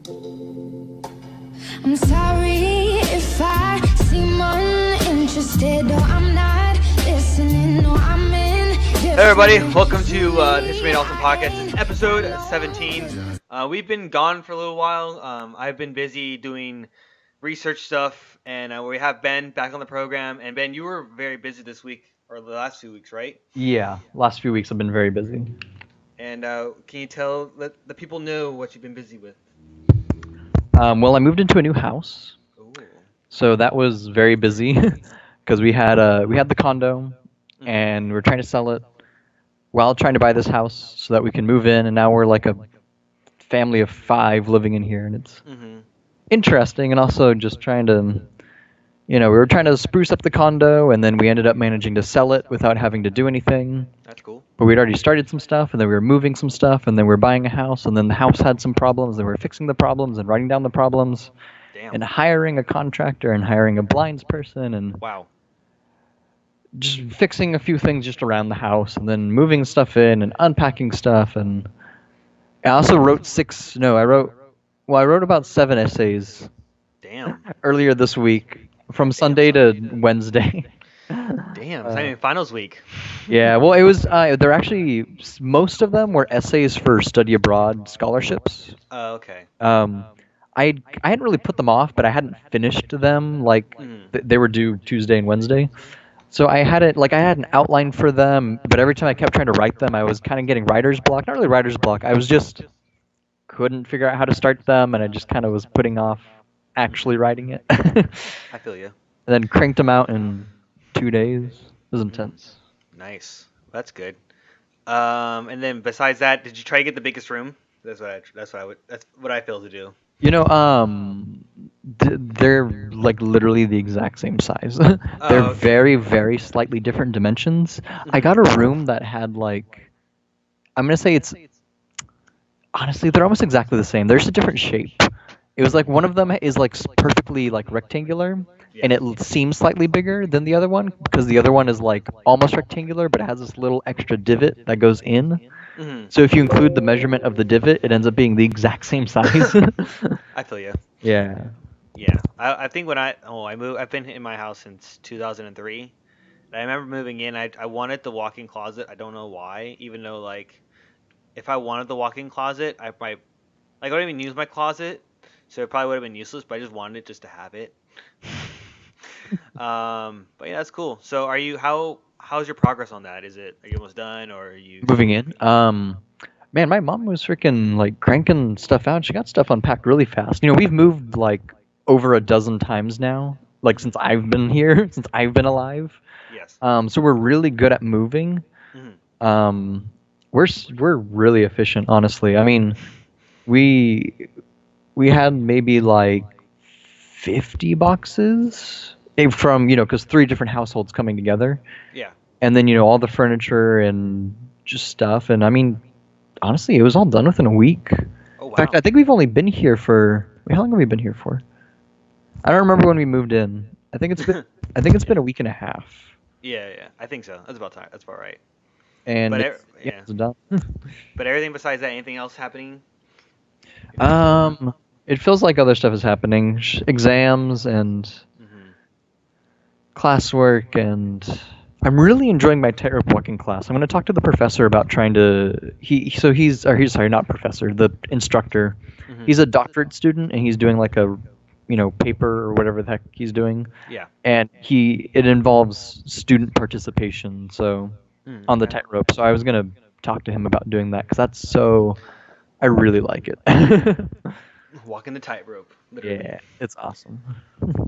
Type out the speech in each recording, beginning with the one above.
I'm sorry if I seem uninterested or I'm not listening or I'm in. Hey everybody, welcome to the History Made Awesome podcast. It's episode 17. We've been gone for a little while. I've been busy doing research stuff, and we have Ben back on the program. And Ben, you were very busy this week, or the last few weeks, right? Yeah, last few weeks I've been very busy. And can you let the people know what you've been busy with? Well, I moved into a new house, Ooh. so that was very busy because we had the condo, and we're trying to sell it while trying to buy this house so that we can move in. And now we're like a family of 5 living in here, and it's interesting. And also just trying to, we were trying to spruce up the condo, and then we ended up managing to sell it without having to do anything. That's cool. But we'd already started some stuff, and then we were moving some stuff, and then we were buying a house, and then the house had some problems, and we were fixing the problems and writing down the problems, and hiring a contractor and hiring a blinds person, and Wow. just fixing a few things just around the house, and then moving stuff in and unpacking stuff. And I also wrote I wrote about 7 essays Damn. earlier this week from Sunday to Wednesday. Damn. It's not even finals week. Yeah, well, it was. They're actually most of them were essays for study abroad scholarships. Oh, okay. I hadn't really put them off, but I hadn't finished them. Like they were due Tuesday and Wednesday, so I had it. Like I had an outline for them, but every time I kept trying to write them, I was kind of getting writer's block. Not really writer's block. I was just couldn't figure out how to start them, and I just kind of was putting off actually writing it. I feel you. And then cranked them out in 2 days. It was intense. Nice. That's good. And then besides that, did you try to get the biggest room? That's what I feel to do. They're like literally the exact same size. They're okay. very, very slightly different dimensions. I got a room that had like, I'm gonna say honestly, they're almost exactly the same. They're just a different shape. It was like one of them is like perfectly like rectangular, and it seems slightly bigger than the other one because the other one is like almost rectangular, but it has this little extra divot that goes in. So if you include the measurement of the divot, it ends up being the exact same size. I feel you. Yeah. Yeah. I think when I moved, I've been in my house since 2003. And I remember moving in, I wanted the walk-in closet. I don't know why, even though like if I wanted the walk-in closet, I don't even use my closet, so it probably would have been useless, but I just wanted it just to have it. But yeah, that's cool. So how's your progress on that? Are you almost done, or are you Moving in? Man, my mom was freaking like cranking stuff out. She got stuff unpacked really fast. We've moved like over a dozen times now, like since I've been here, since I've been alive. Yes. So we're really good at moving. We're really efficient, honestly. I mean, we had maybe like 50 boxes from because 3 different households coming together. Yeah. And then all the furniture and just stuff. And I mean, honestly, it was all done within a week. Oh, wow. In fact, I think we've only been here for how long have we been here for? I don't remember when we moved in. I think it's been a week and a half. Yeah. I think so. That's about time. That's about right. And But it's done. But everything besides that, anything else happening? It feels like other stuff is happening. Exams and classwork, and I'm really enjoying my tightrope walking class. I'm going to talk to the professor about trying to. He's not professor, the instructor. He's a doctorate student, and he's doing like a, paper or whatever the heck he's doing. Yeah. And it involves student participation. So on the tightrope. So I was going to talk to him about doing that because I really like it. Walking the tightrope. Literally. Yeah, it's awesome.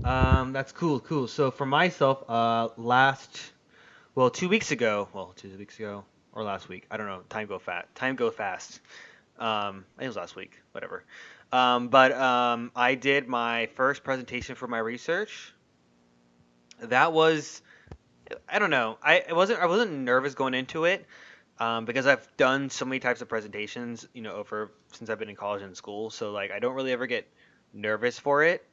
That's cool. So for myself, 2 weeks ago, or last week, I don't know. Time go fast. I think it was last week. Whatever. But I did my first presentation for my research. That was, I don't know. I wasn't nervous going into it. Because I've done so many types of presentations, since I've been in college and school. So like, I don't really ever get nervous for it.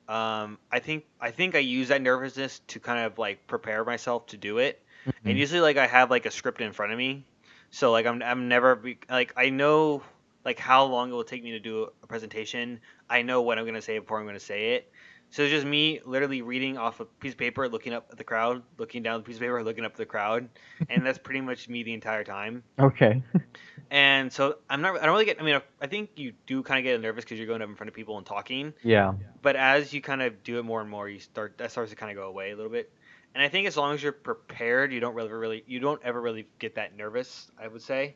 I think I use that nervousness to kind of like prepare myself to do it. And usually like I have like a script in front of me. So like I'm never like I know like how long it will take me to do a presentation, I know what I'm going to say before I'm going to say it. So it's just me literally reading off a piece of paper, looking up at the crowd, looking down the piece of paper, looking up at the crowd, and that's pretty much me the entire time. Okay. And so I don't really get. I mean, I think you do kind of get nervous because you're going up in front of people and talking. Yeah. But as you kind of do it more and more, that starts to kind of go away a little bit. And I think as long as you're prepared, you don't ever really get that nervous, I would say.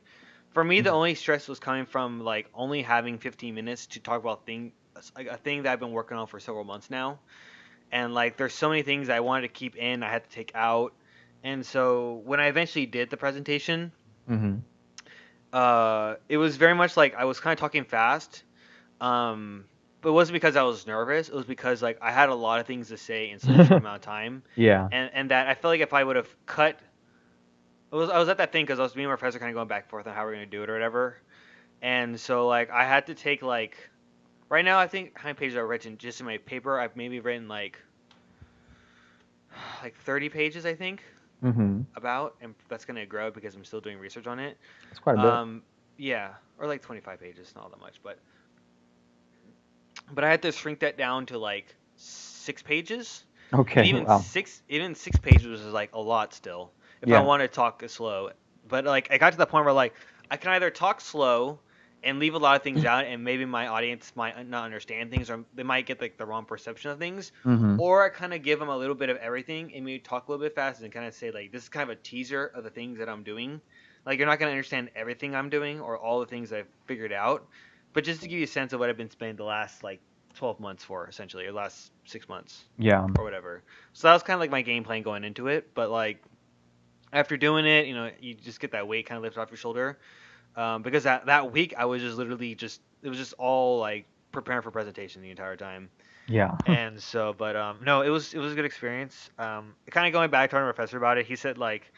For me, the only stress was coming from like only having 15 minutes to talk about a thing that I've been working on for several months now. And like there's so many things I wanted to keep in, I had to take out. And so when I eventually did the presentation, Mm-hmm. it was very much like I was kind of talking fast. But it wasn't because I was nervous. It was because like I had a lot of things to say in such a short amount of time, Yeah. and that I felt like if I would have cut, I was at that thing because me and my professor kind of going back and forth on how we're gonna do it or whatever, and so like I had to take like right now I think how many pages I've written just in my paper I've maybe written like 30 pages I think Mm-hmm. about, and that's gonna grow because I'm still doing research on it. That's quite a bit. Yeah, or like 25 pages, not that much, but I had to shrink that down to like 6 pages. And Okay. Wow. even 6 pages was like a lot still. If I Yeah. want to talk slow, but like I got to the point where like I can either talk slow and leave a lot of things out, and maybe my audience might not understand things, or they might get like the wrong perception of things, Mm-hmm. or I kind of give them a little bit of everything and maybe talk a little bit fast and kind of say like this is kind of a teaser of the things that I'm doing. Like you're not gonna understand everything I'm doing or all the things I've figured out, but just to give you a sense of what I've been spending the last like 12 months for essentially, or last 6 months Yeah. or whatever. So that was kind of like my game plan going into it. But like after doing it, you just get that weight kind of lifted off your shoulder. Because that week I was just literally it was just all like preparing for presentation the entire time. Yeah. And so, but no, it was a good experience. Kind of going back to our professor about it, he said like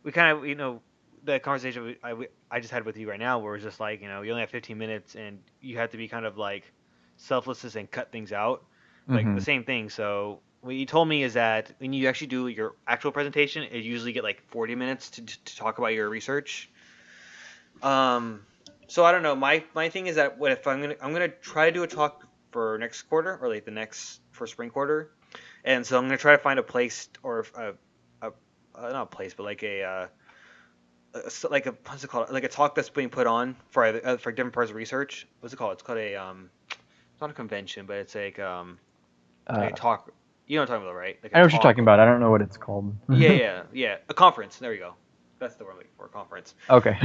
we kind of the conversation I just had with you right now, where it's just like you only have 15 minutes and you have to be kind of like selfless and cut things out, like Mm-hmm. the same thing. So what you told me is that when you actually do your actual presentation, you usually get like 40 minutes to talk about your research. So I don't know. My thing is that what if I'm gonna try to do a talk for next quarter or like the next for spring quarter, and so I'm gonna try to find a place or not a place, but like like a what's it called? Like a talk that's being put on for different parts of research. What's it called? It's called it's not a convention, but it's like a talk. You know what I'm talking about, right? Like I a know what you're talk. talking about. I don't know what it's called. Yeah. A conference. There you go. That's the word I'm looking for. A conference. Okay.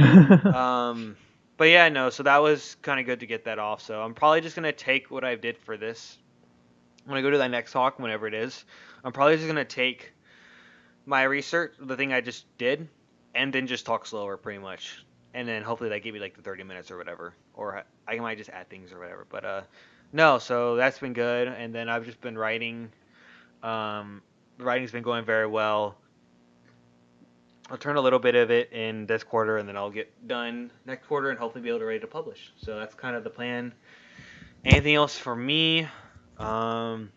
But yeah, no. So that was kind of good to get that off. So I'm probably just gonna take what I did for this. When I go to that next talk, whenever it is, I'm probably just gonna take my research, the thing I just did, and then just talk slower, pretty much. And then hopefully that gave me like the 30 minutes or whatever, or I might just add things or whatever. But no. So that's been good. And then I've just been writing. The writing's been going very well. I'll turn a little bit of it in this quarter, and then I'll get done next quarter, and hopefully be able to ready to publish. So that's kind of the plan. Anything else for me? No,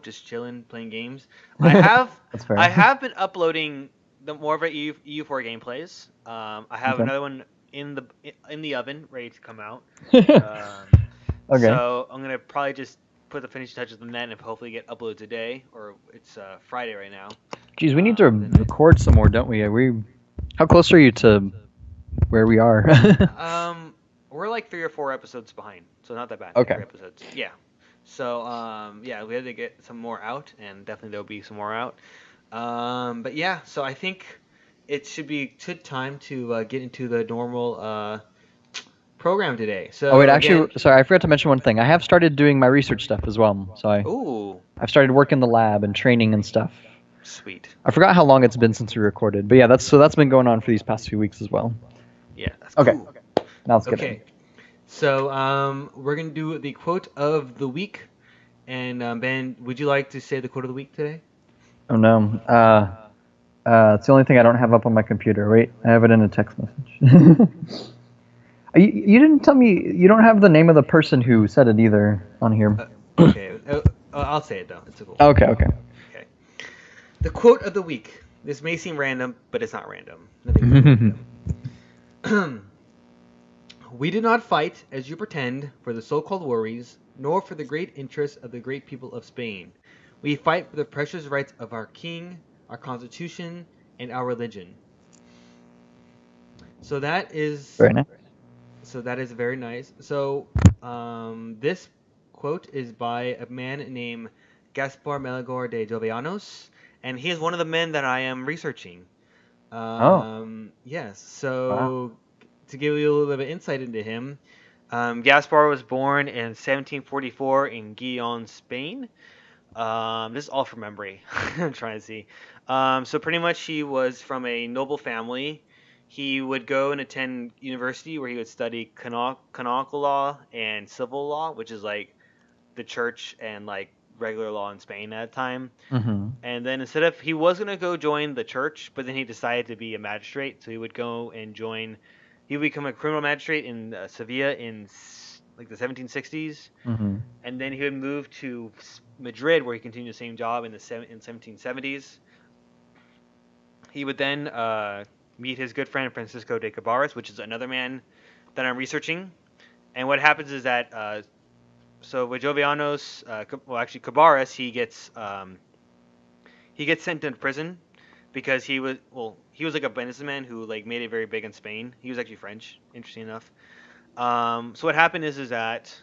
just chilling, playing games. That's fair. I have been uploading the more of EU4 gameplays. I have Okay. another one in the oven, ready to come out. Okay. So I'm gonna probably just put the finishing touches on that and hopefully get uploaded today, or it's Friday right now. Geez, we need to record some more, don't we? How close are you to where we are? We're like 3 or 4 episodes behind, so not that bad. Okay. 3 episodes. Yeah. So yeah, we had to get some more out, and definitely there'll be some more out. But yeah, so I think it should be good time to get into the normal program today. So Oh wait, actually, again, sorry, I forgot to mention one thing. I have started doing my research stuff as well. So ooh, I've started working in the lab and training and stuff. sweet. I forgot how long it's been since we recorded, but yeah, that's been going on for these past few weeks as well. Yeah, that's Okay. cool. Now let's get Okay. in. So we're gonna do the quote of the week, and Ben, would you like to say the quote of the week today? Oh no. It's the only thing I don't have up on my computer. Wait, I have it in a text message. You didn't tell me, you don't have the name of the person who said it either on here. Okay, I'll say it though. It's a cool. Okay. Okay. The quote of the week. This may seem random, but it's not random. Nothing random. We do not fight, as you pretend, for the so-called worries, nor for the great interests of the great people of Spain. We fight for the precious rights of our king, our constitution, and our religion. So that is Very nice. very nice. So this quote is by a man named Gaspar Melagor de Jovellanos, and he is one of the men that I am researching. Yes. Wow. So to give you a little bit of insight into him, Gaspar was born in 1744 in Gijón, Spain. This is all from memory. I'm trying to see. So pretty much he was from a noble family. He would go and attend university where he would study canonical law and civil law, which is like the church and like regular law in Spain at the time. Mm-hmm. And then instead of he was gonna go join the church, but then he decided to be a magistrate, so he would go and join. He would become a criminal magistrate in Sevilla in like the 1760s, Mm-hmm. and then he would move to Madrid, where he continued the same job in 1770s. He would then meet his good friend Francisco de Cabarrus, which is another man that I'm researching. And what happens is that so with Jovellanos, well actually Cabarrus, he gets sent into prison because he was like a businessman who like made it very big in Spain. He was actually French, interesting enough. So what happened is that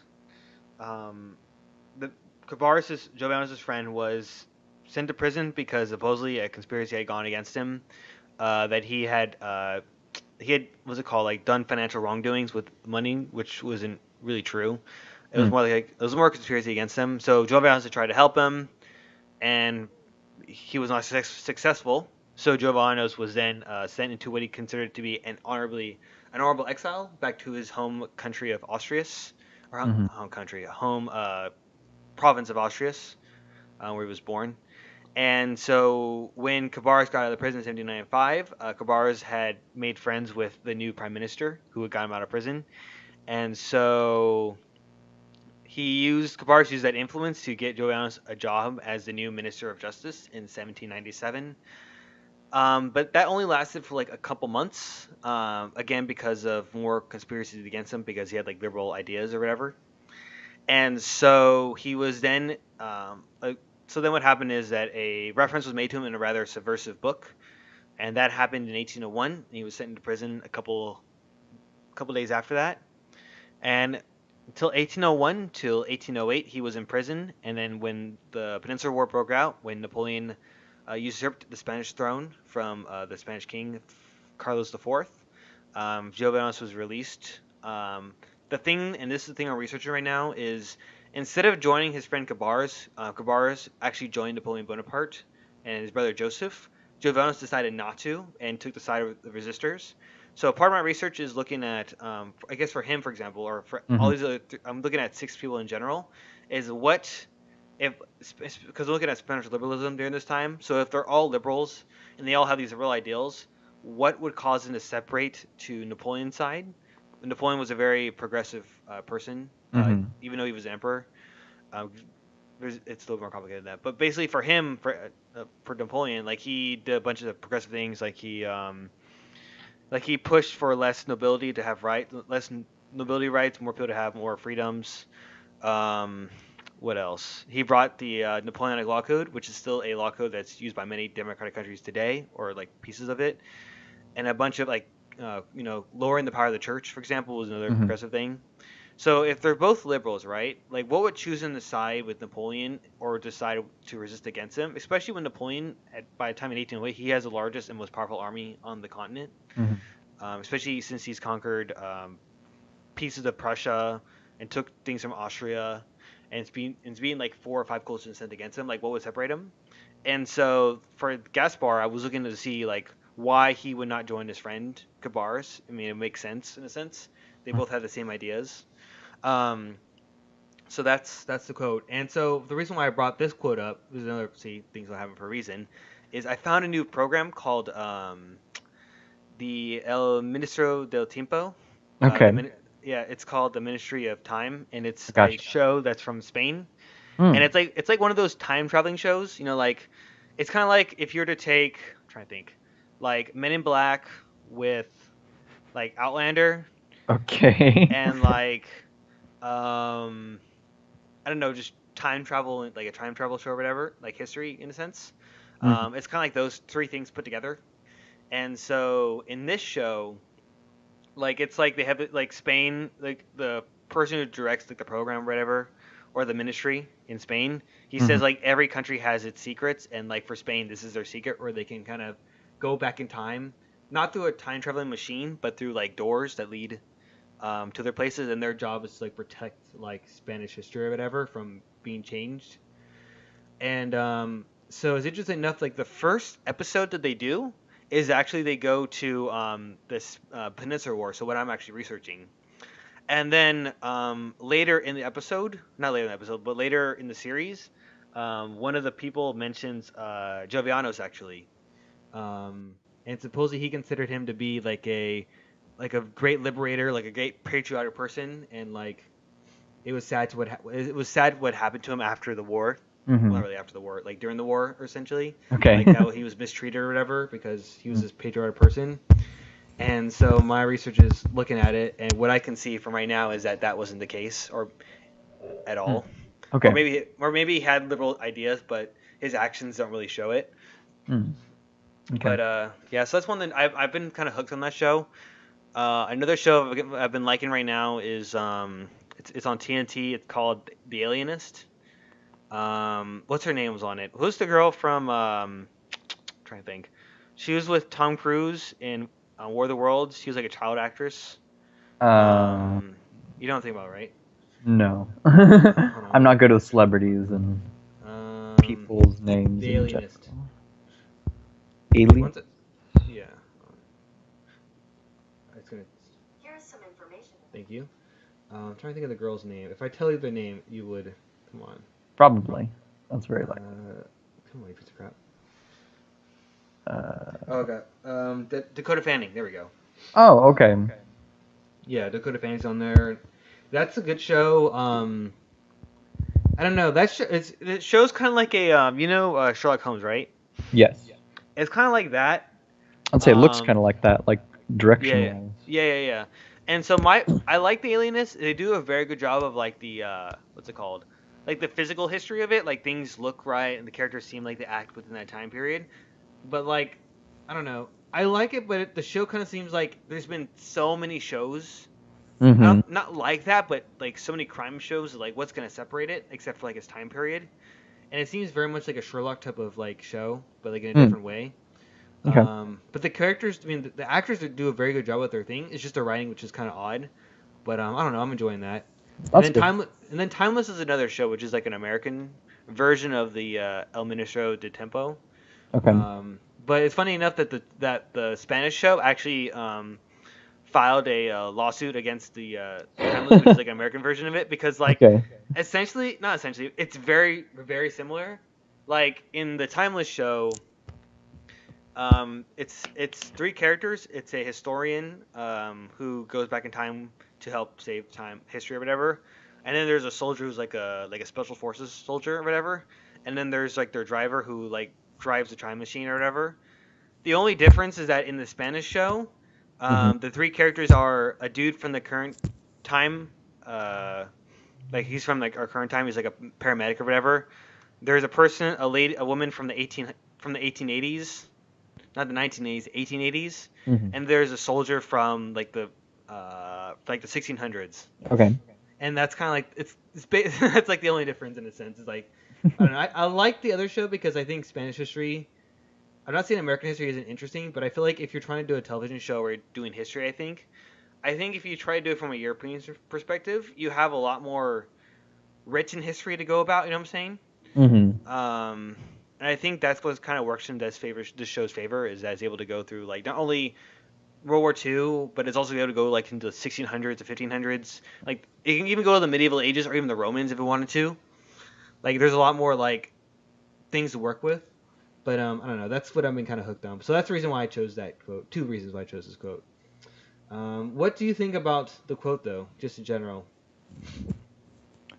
the Jovellanos' friend was sent to prison because supposedly a conspiracy had gone against him. That he had what's it called, like done financial wrongdoings with money, which wasn't really true. It was more a conspiracy against him. So Jovellanos tried to help him, and he was not successful. So Jovellanos was then sent into what he considered to be an honorable exile back to his home country of Asturias, or home province of Asturias, where he was born. And so when Cabarrus got out of the prison in 1795, Cabarrus had made friends with the new prime minister who had got him out of prison. And so Cabarrus used that influence to get Jovellanos a job as the new Minister of Justice in 1797. But that only lasted for like a couple months, again because of more conspiracies against him because he had like liberal ideas or whatever. And so he was then so then what happened is that a reference was made to him in a rather subversive book, and that happened in 1801. And he was sent into prison a couple days after that, and until 1801 till 1808 he was in prison. And then when the Peninsular War broke out, when Napoleon usurped the Spanish throne from the Spanish king Carlos IV, Jovellanos was released. The thing, and this is the thing I'm researching right now, is instead of joining his friend Cabarrus, Cabarrus actually joined Napoleon Bonaparte and his brother Joseph. Jovellanos decided not to and took the side of the resistors. So part of my research is looking at, I guess for him, for example, or for all these other, I'm looking at 6 people in general, is what if, because we're looking at Spanish liberalism during this time. So if they're all liberals and they all have these real ideals, what would cause them to separate to Napoleon's side? Napoleon was a very progressive person, even though he was emperor. It's a little more complicated than that. But basically, for him, for Napoleon, like he did a bunch of progressive things. Like he pushed for less nobility to have less nobility rights, more people to have more freedoms. What else? He brought the Napoleonic Law Code, which is still a law code that's used by many democratic countries today, or like pieces of it, and a bunch of like. Lowering the power of the church, for example, was another progressive thing. So if they're both liberals, right? Like, what would choose them to side with Napoleon or decide to resist against him? Especially when Napoleon, by the time in 1808, he has the largest and most powerful army on the continent. Especially since he's conquered pieces of Prussia and took things from Austria, and it's being like 4 or 5 coalitions sent against him. Like, what would separate him? And so for Gaspar, I was looking to see like why he would not join his friend Cabarrus. I mean, it makes sense in a sense. They both have the same ideas. So that's the quote. And so the reason why I brought this quote up, there's another things will happen for a reason, is I found a new program called the El Ministro del Tiempo. Okay. It's called the Ministry of Time, and it's Gotcha. a show that's from Spain. And it's like one of those time traveling shows. Like it's kind of like if you were to take, I'm trying to think, like Men in Black with like Outlander, Okay. and like I don't know, just time travel, like a time travel show or whatever, like history in a sense. Mhm. It's kind of like those three things put together. And so in this show, like it's like they have like Spain, like the person who directs like the program or whatever, or the ministry in Spain, he says Mhm. like every country has its secrets, and like for Spain, this is their secret where they can kind of go back in time, not through a time traveling machine, but through like doors that lead to their places, and their job is to like protect like Spanish history or whatever from being changed. And so it's interesting enough, like the first episode that they do is actually they go to this Peninsula War, so what I'm actually researching. And then later in the episode, not later in the episode, but later in the series, one of the people mentions Jovianos actually, um, and supposedly he considered him to be like a great liberator, like a great patriotic person, and like it was sad to it was sad what happened to him after the war. Well, not Mhm. really after the war, like during the war, essentially, Okay. like how he was mistreated or whatever because he was this patriotic person. And so my research is looking at it, and what I can see from right now is that that wasn't the case, or at Mm. all, Okay. or maybe he had liberal ideas, but his actions don't really show it. Mm. Okay. But yeah, so that's one that I've been kind of hooked on that show. Another show I've been liking right now is it's on TNT. It's called The Alienist. What's her name was on it? Who's the girl from? Trying to think. She was with Tom Cruise in War of the Worlds. She was like a child actress. Uh, You don't think about it, right? no. Hold I'm on. not good with celebrities and people's names The in general. Alienist. Alien? Once it, yeah. It's gonna. Here's some information. Thank you. I'm trying to think of the girl's name. If I tell you the name, you would. Come on. Probably. That's very likely. Come on, you piece of crap. Uh, Oh, okay. Dakota Fanning. There we go. oh, okay. Yeah, Dakota Fanning's on there. That's a good show. I don't know. It show's kind of like a Sherlock Holmes, right? Yes. It's kind of like that. I'd say it looks Um, kind of like that, like Yeah, direction-wise. yeah. And so I like the Alienist. They do a very good job of like the what's it called, like the physical history of it. Like things look right and the characters seem like they act within that time period. But like, I don't know. I like it, but the show kind of seems like there's been so many shows. Mm-hmm. Not like that, but like so many crime shows. Like what's gonna separate it, except for like its time period. And it seems very much like a Sherlock type of like show, but like in a different way. Okay. But the characters, I mean, the actors do a very good job with their thing. It's just the writing, which is kind of odd. But I don't know. I'm enjoying that. That's good. And then Timeless is another show, which is like an American version of the El Ministro de Tempo. Okay. But it's funny enough that the Spanish show actually filed a lawsuit against the Timeless, which is like an American version of it, because like Okay. not essentially, it's very very similar. Like in the Timeless show. It's three characters. It's a historian who goes back in time to help save time history or whatever, and then there's a soldier who's like a special forces soldier or whatever, and then there's like their driver who like drives the time machine or whatever. The only difference is that in the Spanish show, the three characters are a dude from the current time, like he's from like our current time. He's like a paramedic or whatever. There's a woman from the 1880s. Not the 1980s, 1880s, Mhm. and there's a soldier from like the 1600s, Okay. and that's kind of like that's like the only difference in a sense. It's like I don't know. I like the other show because I think Spanish history. I'm not saying American history isn't interesting, but I feel like if you're trying to do a television show or doing history, I think if you try to do it from a European perspective, you have a lot more rich in history to go about. You know what I'm saying? Mm-hmm. And I think that's what kind of works in this show's favor is that it's able to go through like not only World War II, but it's also able to go like into the 1600s, the 1500s. Like it can even go to the medieval ages or even the Romans if it wanted to. Like there's a lot more like things to work with. But I don't know. That's what I've been kind of hooked on. So that's the reason why I chose that quote. Two reasons why I chose this quote. What do you think about the quote though, just in general?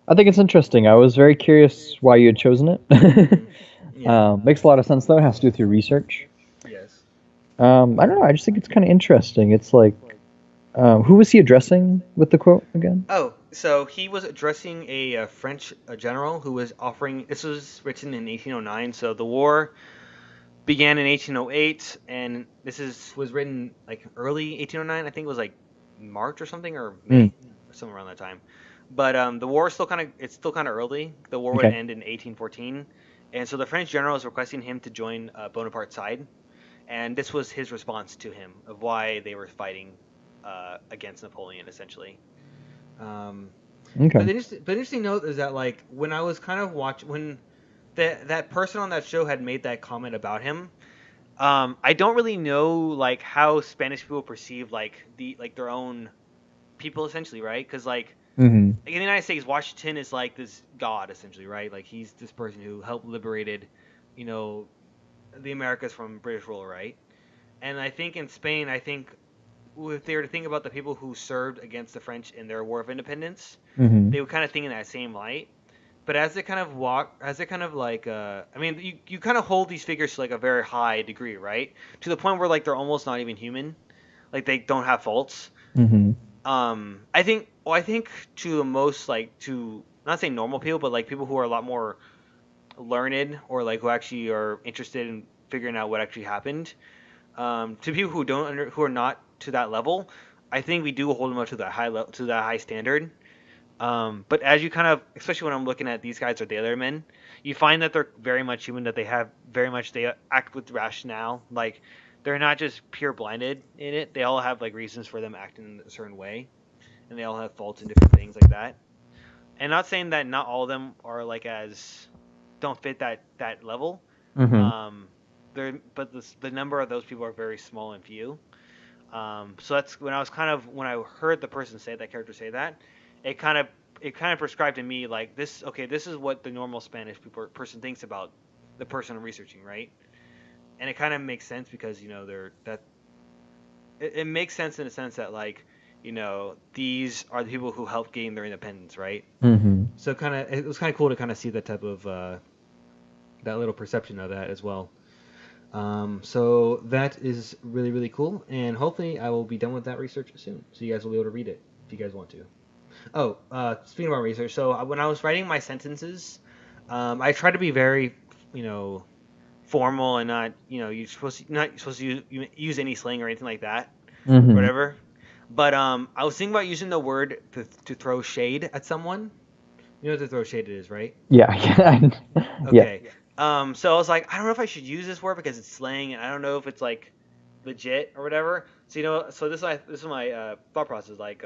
I think it's interesting. I was very curious why you had chosen it. Yeah. Makes a lot of sense though. It has to do with your research. Yes. I don't know. I just think it's kind of interesting. It's like, Who was he addressing with the quote again? Oh, so he was addressing a French general who was offering. This was written in 1809. So the war began in 1808, and this is was written like early 1809. I think it was like March or something, or Mm, May, somewhere around that time. But the war is still kind of it's still kind of early. The war would okay. end in 1814, and so the French general is requesting him to join Bonaparte's side, and this was his response to him of why they were fighting against Napoleon, essentially. Um, Okay. but interesting note is that like when I was kind of watching when that person on that show had made that comment about him, I don't really know like how Spanish people perceive like their own people essentially, right? Because Hmm. like in the United States, Washington is like this god essentially, right? Like he's this person who helped liberated, you know, the Americas from British rule, right? And I think in Spain, I think if they were to think about the people who served against the French in their War of Independence, Hmm. they would kind of think in that same light. But as they kind of as they kind of like, I mean, you kind of hold these figures to like a very high degree, right? To the point where like they're almost not even human, like they don't have faults. Hmm. I think to the most like to not say normal people, but like people who are a lot more learned or like who actually are interested in figuring out what actually happened. To people who who are not to that level, I think we do hold them up to that high level, to that high standard. But as you kind of, especially when I'm looking at these guys or the other men, you find that they're very much human. That they have very much they act with rationale. Like they're not just pure blinded in it. They all have like reasons for them acting in a certain way, and they all have faults and different things like that. And not saying that not all of them are like as don't fit that level. Hmm. Um, but the number of those people are very small and few. So that's when I was kind of when I heard the person say that character say that, it kind of it kind of prescribed to me like this. Okay, this is what the normal Spanish person thinks about the person I'm researching, right? And it kind of makes sense because they're that it makes sense in the sense that like these are the people who helped gain their independence, right? Hmm. So it was kind of cool to kind of see that type of that little perception of that as well. So that is really, really cool, and hopefully I will be done with that research soon, so you guys will be able to read it if you guys want to. Oh, speaking about research, so when I was writing my sentences, I try to be very, you know, formal and not, you're supposed to use any slang or anything like that, or Hmm. whatever. But I was thinking about using the word to throw shade at someone. You know what to throw shade is, right? Yeah. Yeah. Okay. So I was like, I don't know if I should use this word because it's slang, and I don't know if it's like legit or whatever. So so this is my thought process. Like,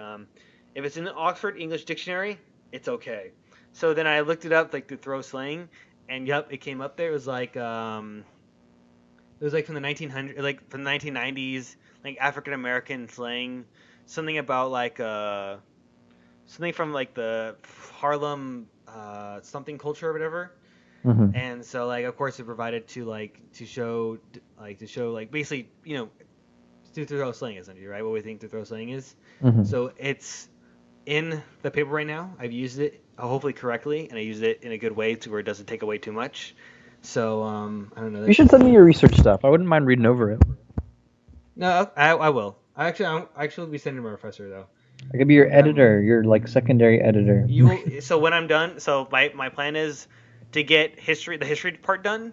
if it's in the Oxford English Dictionary, it's okay. So then I looked it up, like to throw slang, and yep, it came up there. It was like from the 1900, like from the 1990s, like African American slang, something about like something from like the Harlem something culture or whatever. Hmm. And so like of course it provided to show like basically to throw slang essentially, right? What we think to throw slang is. Hmm. So it's in the paper right now. I've used it hopefully correctly, and I used it in a good way to where it doesn't take away too much. So I don't know. You should send me your research stuff. I wouldn't mind reading over it. No, I will. I actually will be sending to my professor though. I could be your And editor, your like secondary editor. you will. So when I'm done, so my plan is to get the history part done.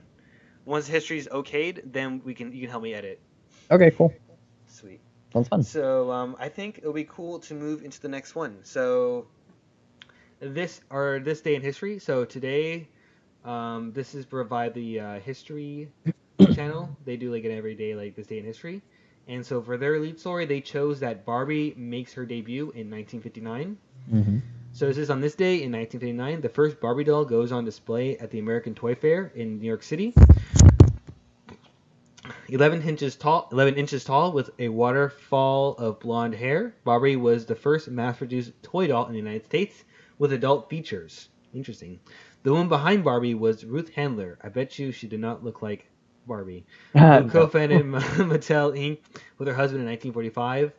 Once history's okayed, then you can help me edit. Okay, cool. Sweet. Sounds fun. So I think it'll be cool to move into the next one. So this day in history. So today, this is provided the history channel. They do like an everyday like this day in history. And so for their lead story, they chose that Barbie makes her debut in 1959. Hmm. So this is on this day in 1959, the first Barbie doll goes on display at the American Toy Fair in New York City. 11 inches tall with a waterfall of blonde hair, Barbie was the first mass-produced toy doll in the United States with adult features. Interesting. The woman behind Barbie was Ruth Handler. I bet you she did not look like Barbie. Who No. co-founded Mattel Inc. with her husband in 1945.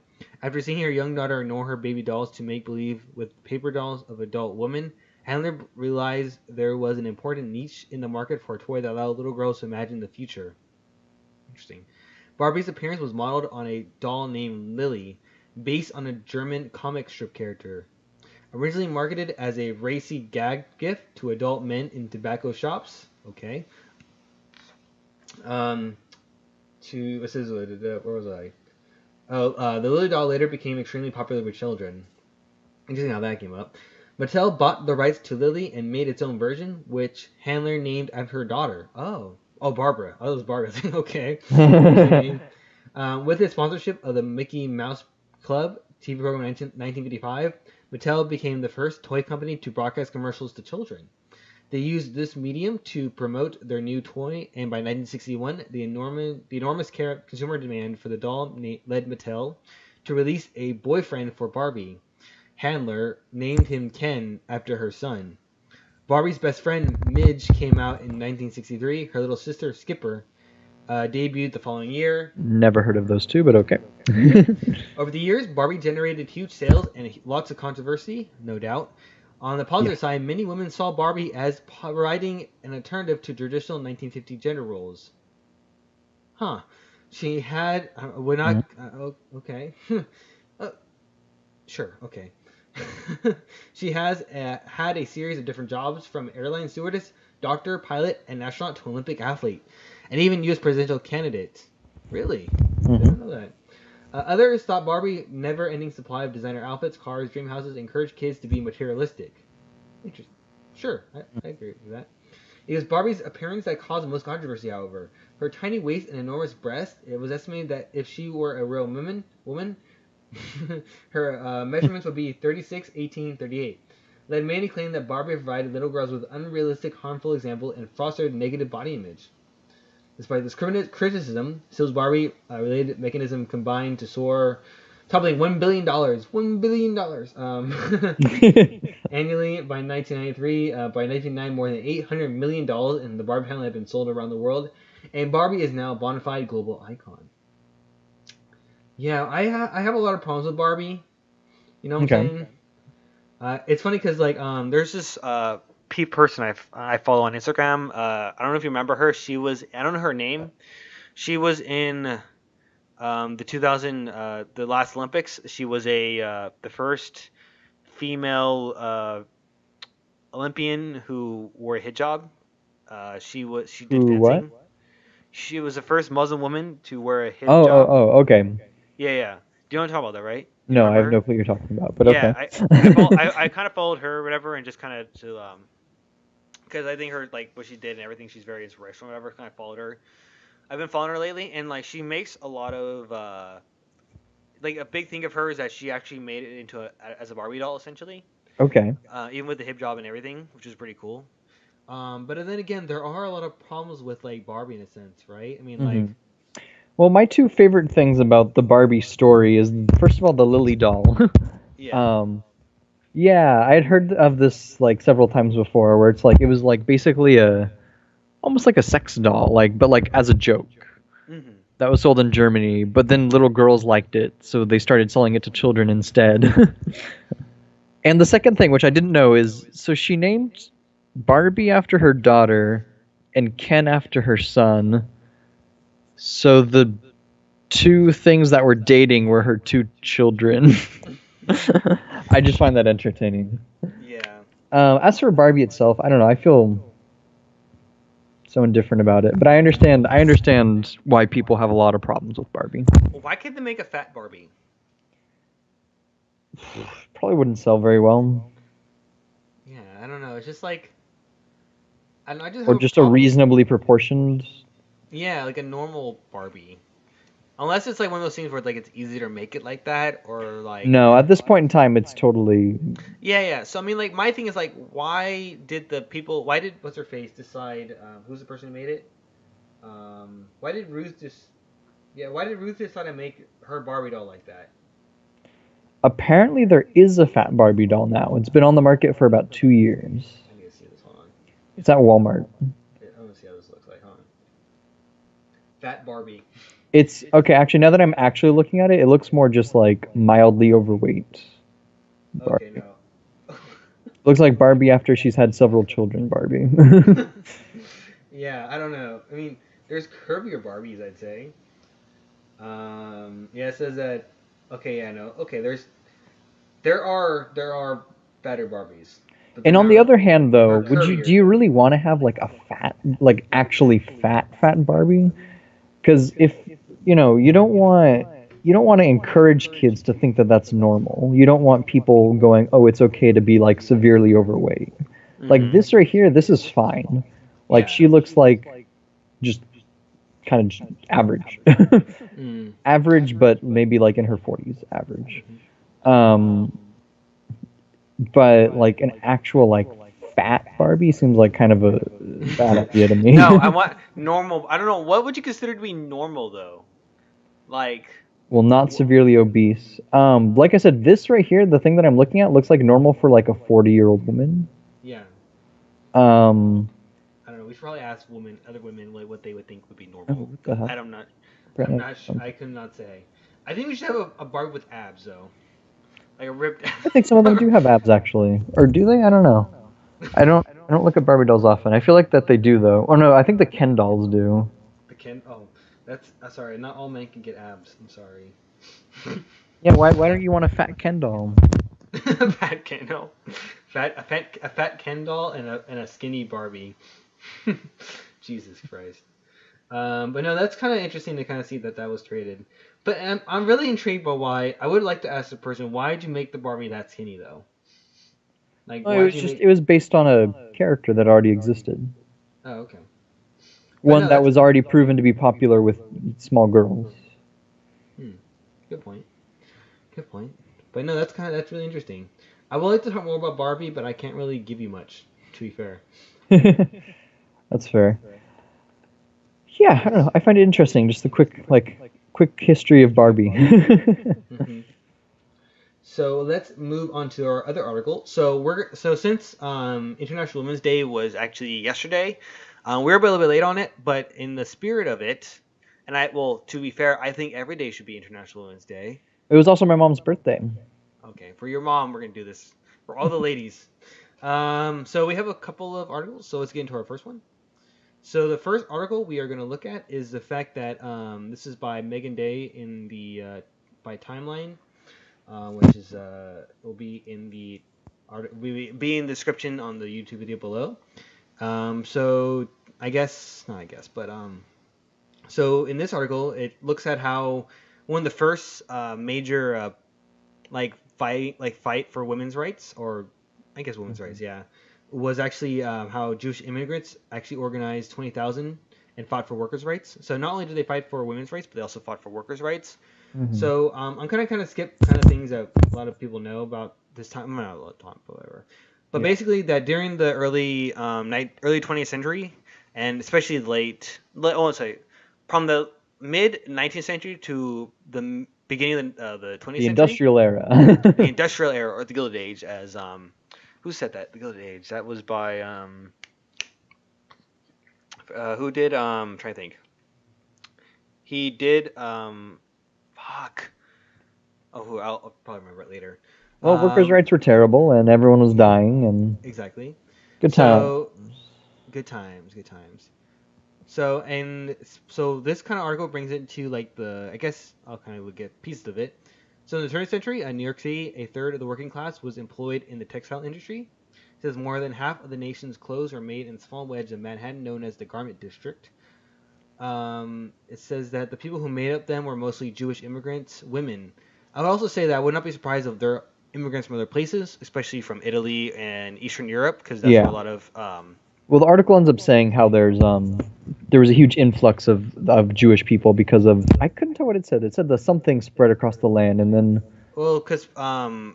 After seeing her young daughter ignore her baby dolls to make believe with paper dolls of adult women, Handler realized there was an important niche in the market for a toy that allowed little girls to imagine the future. Interesting. Barbie's appearance was modeled on a doll named Lily, based on a German comic strip character. Originally marketed as a racy gag gift to adult men in tobacco shops. Okay. This is where was I? The Lily doll later became extremely popular with children. Interesting how that came up. Mattel bought the rights to Lily and made its own version, which Handler named after her daughter. Oh, Barbara. Oh, it was Barbara. Okay. With its sponsorship of the Mickey Mouse Club TV program in 1955, Mattel became the first toy company to broadcast commercials to children. They used this medium to promote their new toy, and by 1961, the enormous consumer demand for the doll led Mattel to release a boyfriend for Barbie. Handler named him Ken after her son. Barbie's best friend, Midge, came out in 1963. Her little sister, Skipper, debuted the following year. Never heard of those two, but okay. Over the years, Barbie generated huge sales and lots of controversy, no doubt. On the positive side, many women saw Barbie as providing an alternative to traditional 1950 gender roles. Huh. She had... we're not... okay. Sure, okay. She has had a series of different jobs, from airline stewardess, doctor, pilot, and astronaut to Olympic athlete, and even U.S. presidential candidate. Really? I didn't know that. Others thought Barbie never-ending supply of designer outfits, cars, dream houses encouraged kids to be materialistic. Interesting. Sure, I agree with that. It was Barbie's appearance that caused most controversy, however. Her tiny waist and enormous breast, it was estimated that if she were a real woman, her measurements would be 36, 18, 38. Led many claim that Barbie provided little girls with unrealistic, harmful example and fostered negative body image. Despite this criticism, Sill's Barbie-related mechanism combined to soar, toppling $1 billion. $1 billion! Annually by 1993. By 1999, more than $800 million in the Barbie panel had been sold around the world, and Barbie is now a bona fide global icon. Yeah, I have a lot of problems with Barbie. You know what I'm saying? It's funny because, like, there's this person I follow on Instagram. I don't know if you remember her. I don't know her name. She was in the 2000 the last Olympics. She was the first female Olympian who wore a hijab. She did fencing. What? She was the first Muslim woman to wear a hijab. Oh, okay. Yeah. Do you want to talk about that, right? No, I have no clue what you're talking about, but yeah, okay. I kind of followed her or whatever, and just kind of because I think her, like, what she did and everything, she's very inspirational or whatever. Kind of followed her. I've been following her lately, and, like, she makes a lot of like, a big thing of her is that she actually made it into as a Barbie doll, essentially. Okay. Even with the hijab and everything, which is pretty cool. But then again, there are a lot of problems with, like, Barbie in a sense, right? I mean, like. Well, my two favorite things about the Barbie story is, first of all, the Lily doll. Yeah. Yeah, I had heard of this, like, several times before, where it's like it was like basically almost like a sex doll, but as a joke. Mm-hmm. That was sold in Germany, but then little girls liked it, so they started selling it to children instead. And the second thing, which I didn't know, is so she named Barbie after her daughter and Ken after her son. So the two things that were dating were her two children. I just find that entertaining. Yeah. As for Barbie itself, I don't know. I feel so indifferent about it, but I understand why people have a lot of problems with Barbie. Well, why can't they make a fat Barbie? Probably wouldn't sell very well. Yeah, I don't know. It's just like I just or just a reasonably proportioned. Yeah, like a normal Barbie. Unless it's like one of those things where, like, it's easier to make it like that, or like. No, at this point in time, it's totally. Yeah. So I mean, like, my thing is, like, why did what's her face decide? Who's the person who made it? Why did Ruth decide to make her Barbie doll like that? Apparently, there is a fat Barbie doll now. It's been on the market for about 2 years. I need to see this. Hold on. It's at Walmart. I want to see how this looks like. Hold on. Fat Barbie. It's okay. Actually, now that I'm actually looking at it, it looks more just like mildly overweight. Barbie. Okay, no. Looks like Barbie after she's had several children. Barbie. Yeah, I don't know. I mean, there's curvier Barbies, I'd say. Yeah, it says that Okay, yeah, no. Okay, there are better Barbies, but they're And on not the other hand, though, or would you do curvier. you really want to have like a fat, like actually fat Barbie? Because if you don't want to encourage kids to think that that's normal. You don't want people going, oh, it's okay to be like severely overweight. Like Mm-hmm. this right here, this is fine. Like Yeah. she looks like just kind of just average, Mm. average, but maybe like in her 40s, average. Mhm. Um, but like an actual like fat Barbie seems like kind of a bad idea to No, I me. want normal. I don't know. What would you consider to be normal though? Like, Well, not wh- severely obese. Like I said, this right here, the thing that I'm looking at looks like normal for like a 40-year-old woman. yeah. Um, I don't know. We should probably ask other women, like what they would think would be oh, normal. what the Because hell? I'm not. I'm Apparently not. I I could not say. I think we should have a Barbie with abs though, like a ripped. think some of them do have abs actually, or do they? I don't know. I don't look at Barbie dolls often. I feel like that they do though. Oh no, I think the Ken dolls do. The Ken. Oh, that's. Sorry. Not all men can get abs. I'm sorry. Yeah, why don't you want a fat Ken doll? Fat Ken doll. A fat Ken doll and a skinny Barbie. Jesus Christ. But no, that's kind of interesting to kind of see that was traded. But I'm really intrigued by why. I would like to ask the person, why did you make the Barbie that skinny though? Like, No, it why was did you just make? it was based on a character that already existed. Oh, okay. But One no, that that's was already proven to be popular with small girls. hmm, good point. Good point. But no, that's really interesting. I would like to talk more about Barbie, but I can't really give you much. To be fair. That's fair. Yeah, I don't know. I find it interesting. Just a quick history of Barbie. Hmm. So let's move on to our other article. So since International Women's Day was actually yesterday, we're a little bit late on it, but in the spirit of it, and to be fair, I think every day should be International Women's Day. It was also my mom's birthday. Okay, for your mom, we're gonna do this for all the ladies. So we have a couple of articles. So let's get into our first one. So the first article we are going to look at is the fact that this is by Megan Day in the by Timeline, which is will be in the be in the description on the YouTube video below. So I guess not I guess, but so in this article it looks at how one of the first major fight for women's rights, or I guess women's rights, yeah, was actually how Jewish immigrants actually organized 20,000 and fought for workers' rights. So not only did they fight for women's rights, but they also fought for workers' rights. Hmm. So I'm gonna kind of skip kind of things that a lot of people know about this time. Not a lot of time, but whatever. But Yeah. basically, that during the early 20th century, and especially oh, sorry, from the mid 19th century to the beginning of the 20th The century, industrial era. the industrial era or the Gilded Age, as who said that? The Gilded Age. That was by who did I'm trying to think. He did fuck. Oh, I'll probably remember it later. Well, workers' rights were terrible, and everyone was dying, and Exactly. good time. So good times, good times. So this kind of article brings it to like I guess I'll kind of get pieces of it. So in the 20th century, in New York City, a third of the working class was employed in the textile industry. It says more than half of the nation's clothes are made in a small wedge of Manhattan known as the Garment District. It says that the people who made up them were mostly Jewish immigrants, women. I would also say that I would not be surprised if they're immigrants from other places, especially from Italy and Eastern Europe, because that's where a Yeah. lot of Well, the article ends up saying how there was a huge influx of Jewish people because of I couldn't tell what it said. It said that something spread across the land, and then well, because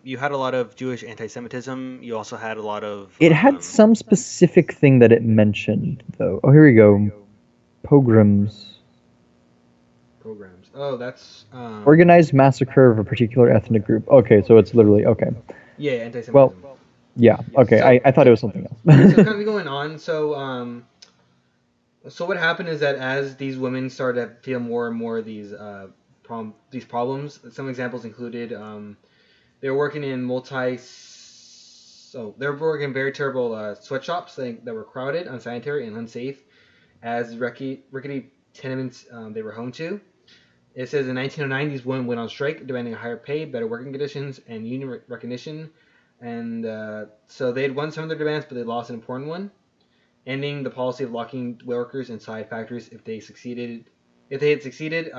you had a lot of Jewish anti-Semitism. You also had a lot of it had some specific thing that it mentioned though. Oh, here we go. Pogroms. programs. Oh, that's Organized massacre of a particular ethnic group. Okay, so it's literally okay. yeah, Well, anti-Semitism. yeah. Okay, So, I thought it was something so kind else. of going on. So what happened is that as these women started to feel more and more of these problems, some examples included they were working in they were working in very terrible sweatshops that were crowded, unsanitary, and unsafe as rickety tenements they were home to. It says in 1909, these women went on strike, demanding higher pay, better working conditions, and union recognition. And so they had won some of their demands, but they lost an important one, ending the policy of locking workers inside factories if they succeeded. If they had succeeded,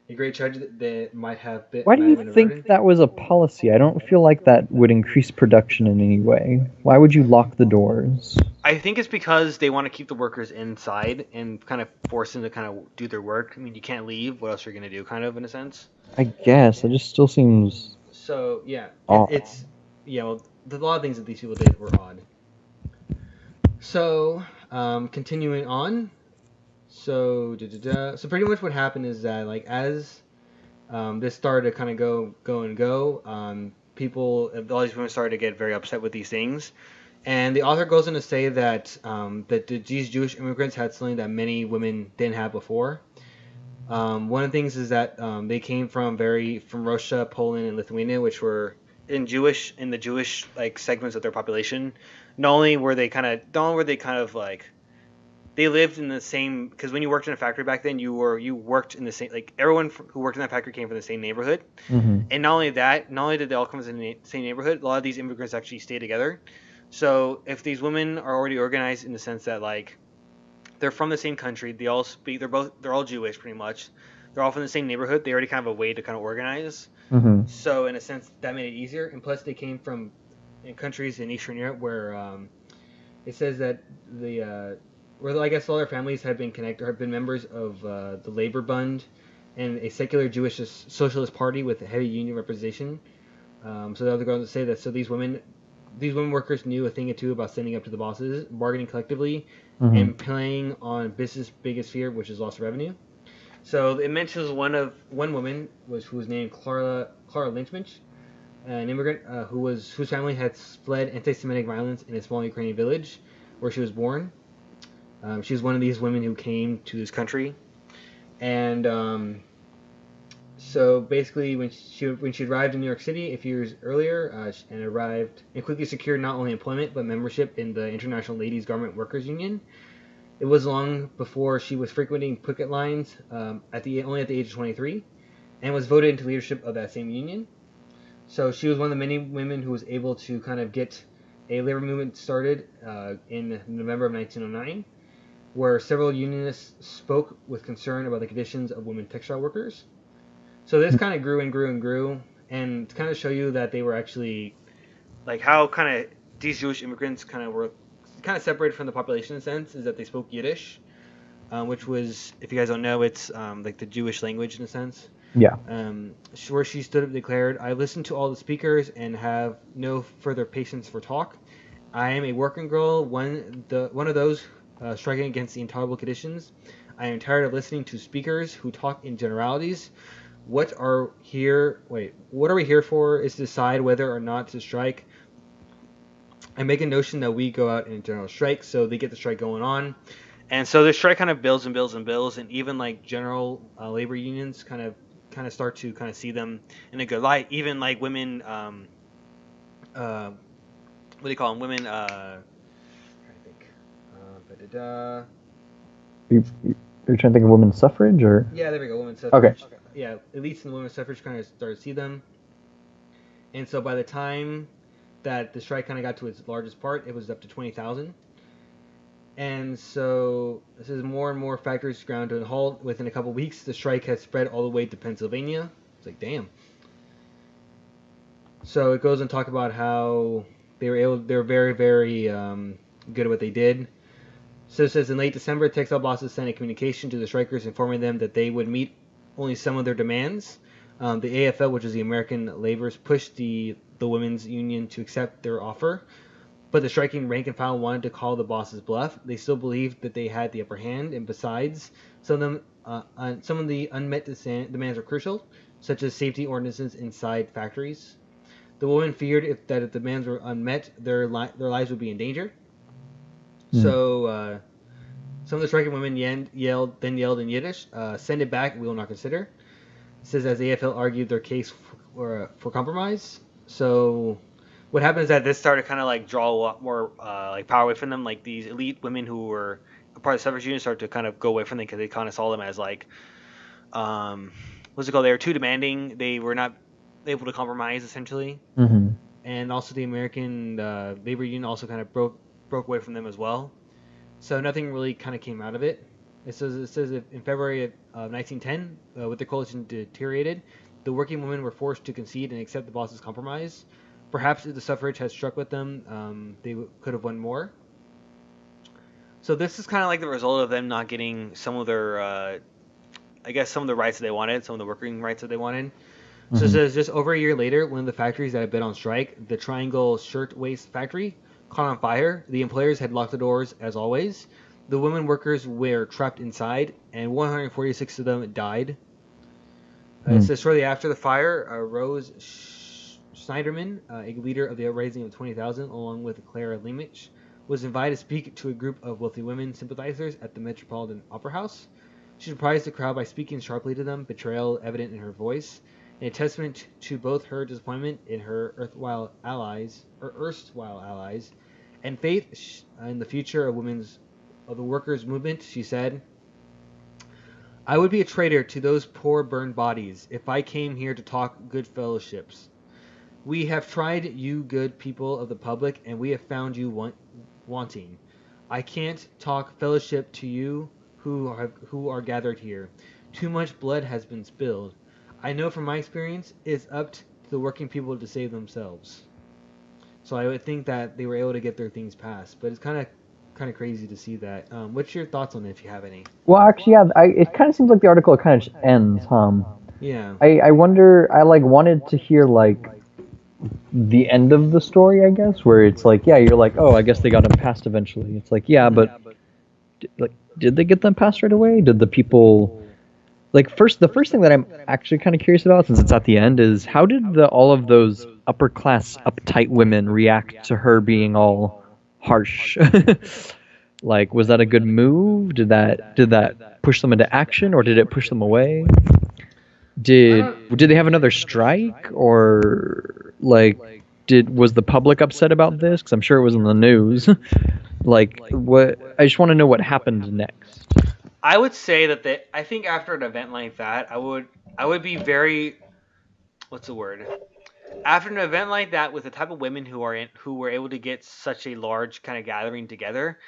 a great charge that might have been. Why do you think that was a policy? I don't feel like that would increase production in any way. Why would you lock the doors? I think it's because they want to keep the workers inside and kind of force them to kind of do their work. I mean, you can't leave. What else are you going to do, kind of, in a sense? I guess. It just still seems So, yeah. odd. It's, yeah, well, a lot of things that these people did were odd. So, continuing on. So, so pretty much what happened is that, like, as this started to kind of go, people, all these women started to get very upset with these things. And the author goes on to say that these Jewish immigrants had something that many women didn't have before. One of the things is that they came from Russia, Poland, and Lithuania, which were in the Jewish like segments of their population. Not only were they kind of like they lived in the same, because when you worked in a factory back then, you worked in the same, like everyone who worked in that factory came from the same neighborhood. Mm-hmm. And not only did they all come from the same neighborhood, a lot of these immigrants actually stayed together. So if these women are already organized in the sense that like they're from the same country, they're all Jewish pretty much. They're all from the same neighborhood. They already kind of have a way to kind of organize. Mm-hmm. So in a sense, that made it easier. And plus, they came from in countries in Eastern Europe where it says that where I guess all their families have been members of the Labor Bund and a secular Jewish socialist party with a heavy union representation. So they're going to say that these women workers knew a thing or two about standing up to the bosses, bargaining collectively, Mm-hmm. and playing on business' biggest fear, which is loss of revenue. So it mentions one woman who was named Clara Lynchmich, an immigrant whose family had fled anti-Semitic violence in a small Ukrainian village where she was born. She was one of these women who came to this country, and so basically, when she arrived in New York City a few years earlier, and arrived and quickly secured not only employment but membership in the International Ladies Garment Workers Union. It was long before she was frequenting picket lines only at the age of 23, and was voted into leadership of that same union. So she was one of the many women who was able to kind of get a labor movement started in November of 1909, where several unionists spoke with concern about the conditions of women textile workers. So this kind of grew and grew and grew, and to kind of show you that they were actually, like how kind of these Jewish immigrants kind of were kind of separated from the population in a sense, is that they spoke Yiddish, which was, if you guys don't know, it's like the Jewish language in a sense. Yeah. Where she stood up and declared, "I listened to all the speakers and have no further patience for talk. I am a working girl, one of those striking against the intolerable conditions. I am tired of listening to speakers who talk in generalities. What are we here for is to decide whether or not to strike. I make a notion that we go out in a general strike," so they get the strike going on. And so the strike kind of builds and builds and builds, and even like general labor unions kind of start to kind of see them in a good light. Even like women, what do you call them? Women, I'm trying to think. You're trying to think of women's suffrage, or? Yeah, there we go, women's suffrage. Okay. Yeah, elites in the women's suffrage kind of started to see them. And so by the time that the strike kind of got to its largest part, it was up to 20,000. And so this is more and more factories ground to a halt. Within a couple weeks, the strike has spread all the way to Pennsylvania. It's like, damn. So it goes on to talk about how they were very, very good at what they did. So it says in late December, textile bosses sent a communication to the strikers informing them that they would meet only some of their demands. The AFL, which is the American Laborers, pushed the women's union to accept their offer, but the striking rank and file wanted to call the bosses bluff. They still believed that they had the upper hand, and besides, some of the unmet demands were crucial, such as safety ordinances inside factories. The women feared that if demands were unmet, their lives would be in danger. So some of the striking women yelled in Yiddish, "Send it back, we will not consider." It says as the AFL argued their case for compromise. So what happened is that this started kind of like draw a lot more like power away from them. Like these elite women who were a part of the suffrage union started to kind of go away from them because they kind of saw them as like what's it called? They were too demanding. They were not able to compromise essentially, Mm-hmm. and also the American labor union also kind of broke away from them as well. So nothing really kind of came out of it. It says that in February of 1910, with the coalition deteriorated, the working women were forced to concede and accept the boss's compromise. Perhaps if the suffrage had struck with them, they could have won more. So this is kind of like the result of them not getting some of their, I guess, some of the rights that they wanted, some of the working rights that they wanted. So it Mm-hmm. says just over a year later, one of the factories that had been on strike, the Triangle Shirtwaist Factory, caught on fire. The employers had locked the doors as always. The women workers were trapped inside, and 146 of them died. It says shortly after the fire, Rose Schneiderman, a leader of the uprising of 20,000, along with Clara Lemich, was invited to speak to a group of wealthy women sympathizers at the Metropolitan Opera House. She surprised the crowd by speaking sharply to them, betrayal evident in her voice, a testament to both her disappointment in her erstwhile allies, and faith in the future of the workers' movement. She said, "I would be a traitor to those poor burned bodies if I came here to talk good fellowships. We have tried you good people of the public, and we have found you wanting. I can't talk fellowship to you who are gathered here. Too much blood has been spilled. I know from my experience, it's up to the working people to save themselves." So I would think that they were able to get their things passed, but it's kind of crazy to see that. What's your thoughts on it, if you have any? Well, actually, yeah, it kind of seems like the article kind of ends. Yeah. I wonder. I like wanted to hear like the end of the story, I guess, where it's like, yeah, you're like, oh, I guess they got them passed eventually. It's like, yeah, but did they get them passed right away? Did the people like the first thing that I'm actually kind of curious about, since it's at the end, is how did all of those upper class, uptight women react to her being all harsh? Like, was that a good move? Did that push them into action, or did it push them away? Did they have another strike, or like was the public upset about this? Because I'm sure it was in the news. Like, what? I just want to know what happened next. I would say that I think after an event like that, I would be very, what's the word? After an event like that, with the type of women who were able to get such a large kind of gathering together,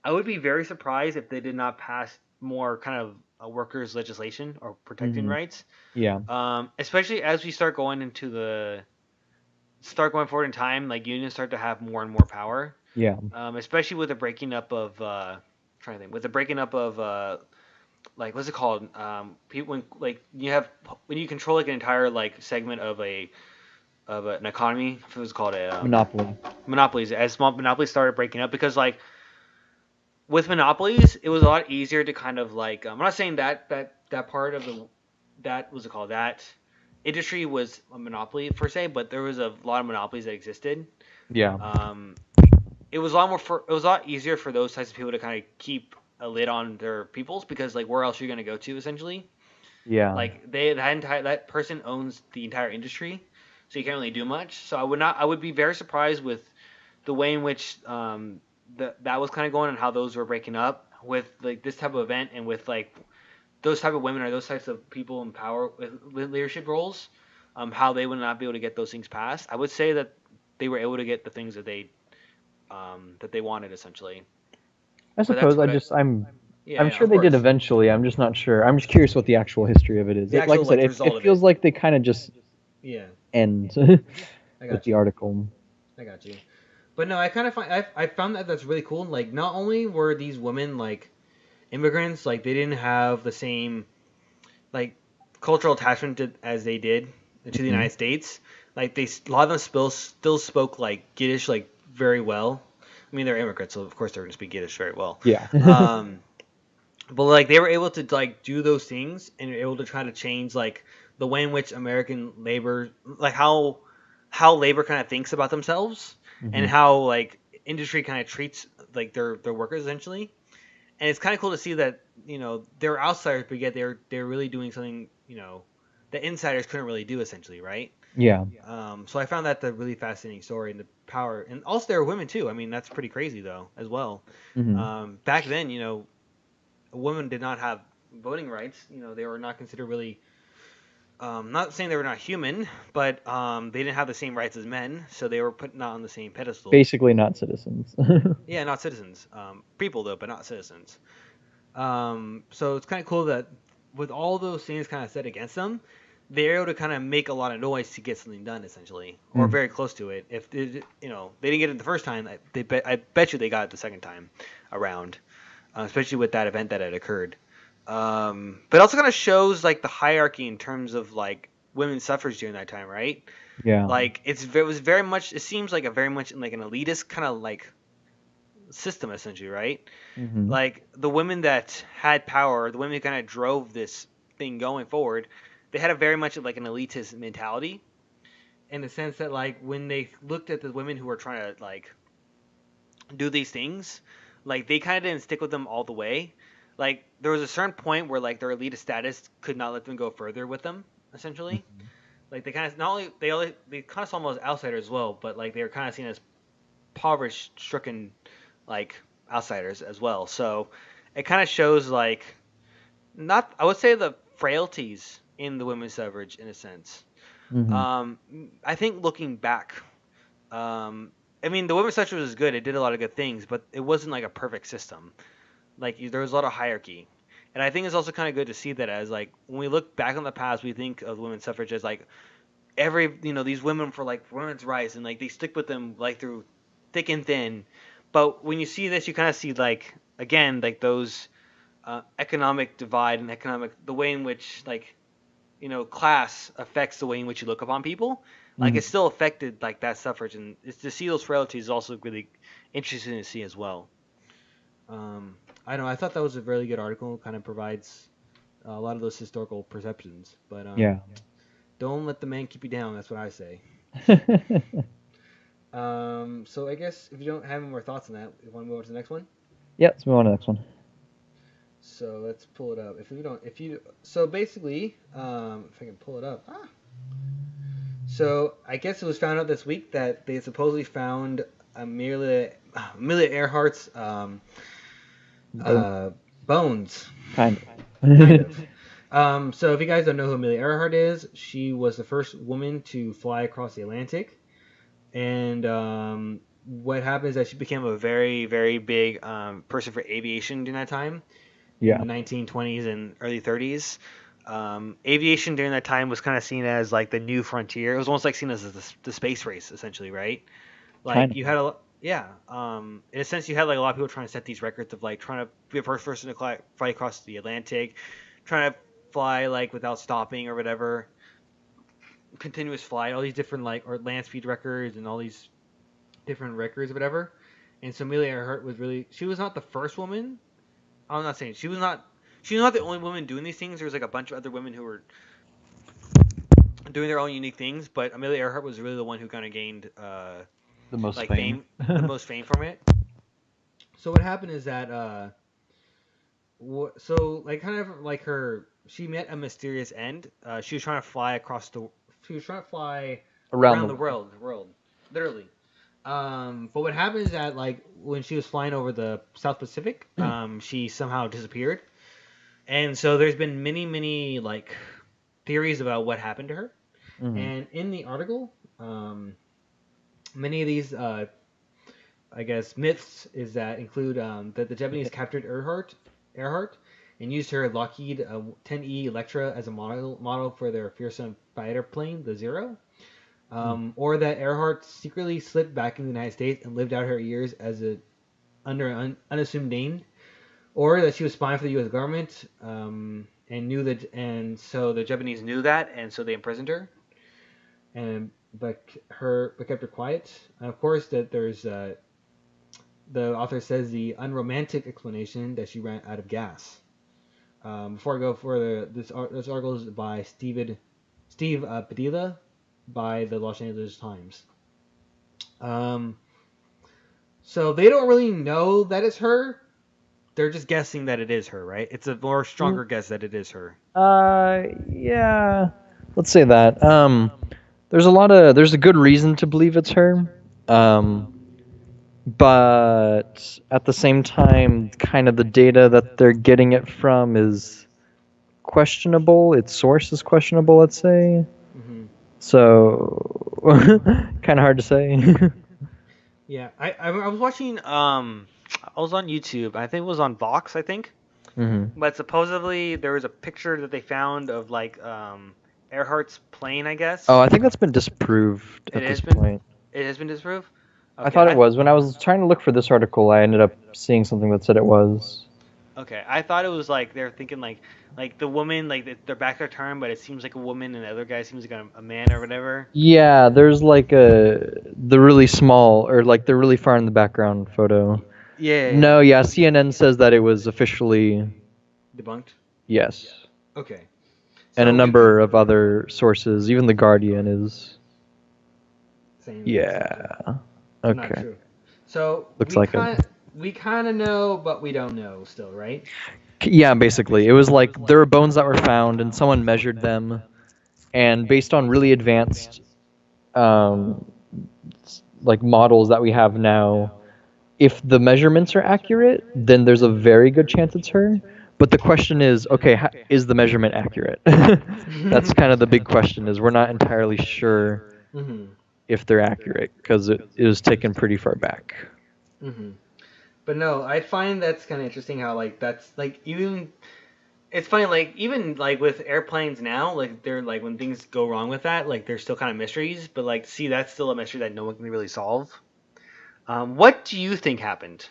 I would be very surprised if they did not pass more kind of workers' legislation or protecting Mhm. rights. Yeah. Especially as we start going forward in time, like unions start to have more and more power. Yeah. Especially with the breaking up of trying to think with the breaking up of like what's it called? People when you control like an entire like segment of an economy. If it was called a Monopoly. monopolies. As small monopolies started breaking up, because like with monopolies, it was a lot easier to kind of like I'm not saying that part of that what's it called that industry was a monopoly per se, but there was a lot of monopolies that existed. Yeah. It was a lot it was a lot easier for those types of people to kind of keep a lid on their peoples, because like where else are you going to go to essentially? Yeah. Like that person owns the entire industry, so you can't really do much. So I would be very surprised with the way in which that was kind of going, and how those were breaking up with like this type of event, and with like those type of women or those types of people in power with leadership roles, how they would not be able to get those things passed. I would say that they were able to get the things that they wanted essentially. I But suppose yeah, I'm yeah, sure of they did course. eventually. I'm just not sure. I'm just curious what the actual history of it is. The Like I actual, said, like, result it of feels it. like they kind of just Yeah, end I with got the you. article. I got you. But no, I kind of find I found that that's really cool. Like, not only were these women like immigrants, like they didn't have the same like cultural attachment as they did to the Mhm. United States. Like a lot of them still spoke like Yiddish like very well. I mean, they're immigrants, so of course they're going to speak Yiddish very well. Yeah. Um, but like they were able to like do those things, and were able to try to change like the way in which American labor, like how labor kind of thinks about themselves, and Mhm. how like industry kind of treats like their workers essentially. And it's kind of cool to see that they're outsiders, but yet they're really doing something that insiders couldn't really do essentially, right? Yeah. So I found that the really fascinating story, and the power, and also there were women too. I mean, that's pretty crazy though as well. Mhm. Back then, a woman did not have voting rights. They were not considered really. Not saying they were not human, but they didn't have the same rights as men, so they were put not on the same pedestal. Basically, not citizens. Yeah, not citizens. People though, but not citizens. So it's kind of cool that with all those things kind of set against them, they're able to kind of make a lot of noise to get something done, essentially, or very close to it. If they didn't get it the first time, I bet you they got it the second time around, especially with that event that had occurred. But it also kind of shows like the hierarchy in terms of like women's suffrage during that time, right? Yeah. Like it was very much. It seems like a very much like an elitist kind of like system, essentially, right? Mm-hmm. Like the women that had power, the women who kind of drove this thing going forward, they had a very much like an elitist mentality, in the sense that like when they looked at the women who were trying to like do these things, like they kind of didn't stick with them all the way. Like there was a certain point where like their elitist status could not let them go further with them, essentially. Like they kind of not only they kind of saw them as outsiders as well, but like they were kind of seen as poverty stricken like outsiders as well. So it kind of shows like not I would say the frailties in the women's suffrage in a sense. I think looking back, I mean the women's suffrage was good. It did a lot of good things, but it wasn't like a perfect system. Like there was a lot of hierarchy. And I think it's also kind of good to see that as like when we look back on the past, we think of women's suffrage as like these women for like women's rights, and like they stick with them like through thick and thin. But when you see this, you kind of see like again like those economic divide and the way in which like class affects the way in which you look upon people. Like it still affected like that suffrage, and it's to see those frailties is also really interesting to see as well. I don't know. I thought that was a really good article. Kind of provides a lot of those historical perceptions. But Yeah. don't let the man keep you down. That's what I say. So I guess if you don't have any more thoughts on that, you want to move on to the next one? Yeah, let's move on to the next one. So let's pull it up. So basically, if I can pull it up. So I guess it was found out this week that they supposedly found Amelia Earhart's bones. Kind of. So if you guys don't know who Amelia Earhart is, she was the first woman to fly across the Atlantic. And what happened is that she became a very, very big person for aviation during that time. Yeah. In the 1920s and early 30s. Aviation during that time was kind of seen as like the new frontier. It was almost like seen as the space race, essentially, right? Like Kind of. you had in a sense, you had like a lot of people trying to set these records of like trying to be the first person to fly across the Atlantic, trying to fly like without stopping or whatever, continuous flight, all these different like or land speed records and all these different records or whatever. And so Amelia Earhart she was not the first woman. I'm not saying she was not the only woman doing these things. There was like a bunch of other women who were doing their own unique things, but Amelia Earhart was really the one who kind of gained The most like fame. the most fame from it. So what happened is that so like kind of like she met a mysterious end. She was trying to fly around the world, literally. But what happened is that like when she was flying over the South Pacific, she somehow disappeared. And so there's been many like theories about what happened to her. And in the article, many of these I guess myths is that include that the Japanese captured Earhart and used her Lockheed 10E Electra as a model for their fearsome fighter plane, the Zero. Or that Earhart secretly slipped back in the United States and lived out her years as under an unassumed name, or that she was spying for the U.S. government and so the Japanese knew that, and so they imprisoned her, but kept her quiet. And of course, that there's the author says the unromantic explanation that she ran out of gas. Before I go further, this article is by Steve Padilla, by the Los Angeles Times. So they don't really know that it's her. They're just guessing that it is her, right? It's a more stronger guess that it is her. Yeah. Let's say that. There's a good reason to believe it's her. But at the same time, kind of the data that they're getting it from is questionable. Its source is questionable, let's say. Hmm. So, kind of hard to say. Yeah, I was watching I was on YouTube. I think it was on Vox. I think. hmm But supposedly there was a picture that they found of like Earhart's plane, I guess. Oh, I think that's been disproved It at this has been point. it has been disproved. I Okay, thought it was. When I was trying to look for this article, I ended up seeing something that said it was. okay. I thought it was like they're thinking like the woman like their back are turned, but it seems like a woman, and the other guy seems like a man or whatever. Yeah, there's like the really small or like the really far in the background photo. Yeah, yeah, No, yeah, CNN says that it was officially debunked. yes. Okay. And a So number of other sources, even The Guardian is saying yeah. not Okay. true. So Looks like it. we kind of know, but we don't know still, right? Yeah, basically. It was like there were bones that were found and someone measured them and based on really advanced um, like models that we have now, if the measurements are accurate, then there's a very good chance it's her. But the question is, okay, is the measurement accurate? That's kind of the big question. Is we're not entirely sure Mm-hmm. if they're accurate because it was taken pretty far back. Mm-hmm. But no, I find that's kind of interesting how like that's like even it's funny like even like with airplanes now like they're like when things go wrong with that like they're still kind of mysteries, but like see that's still a mystery that no one can really solve. What do you think happened?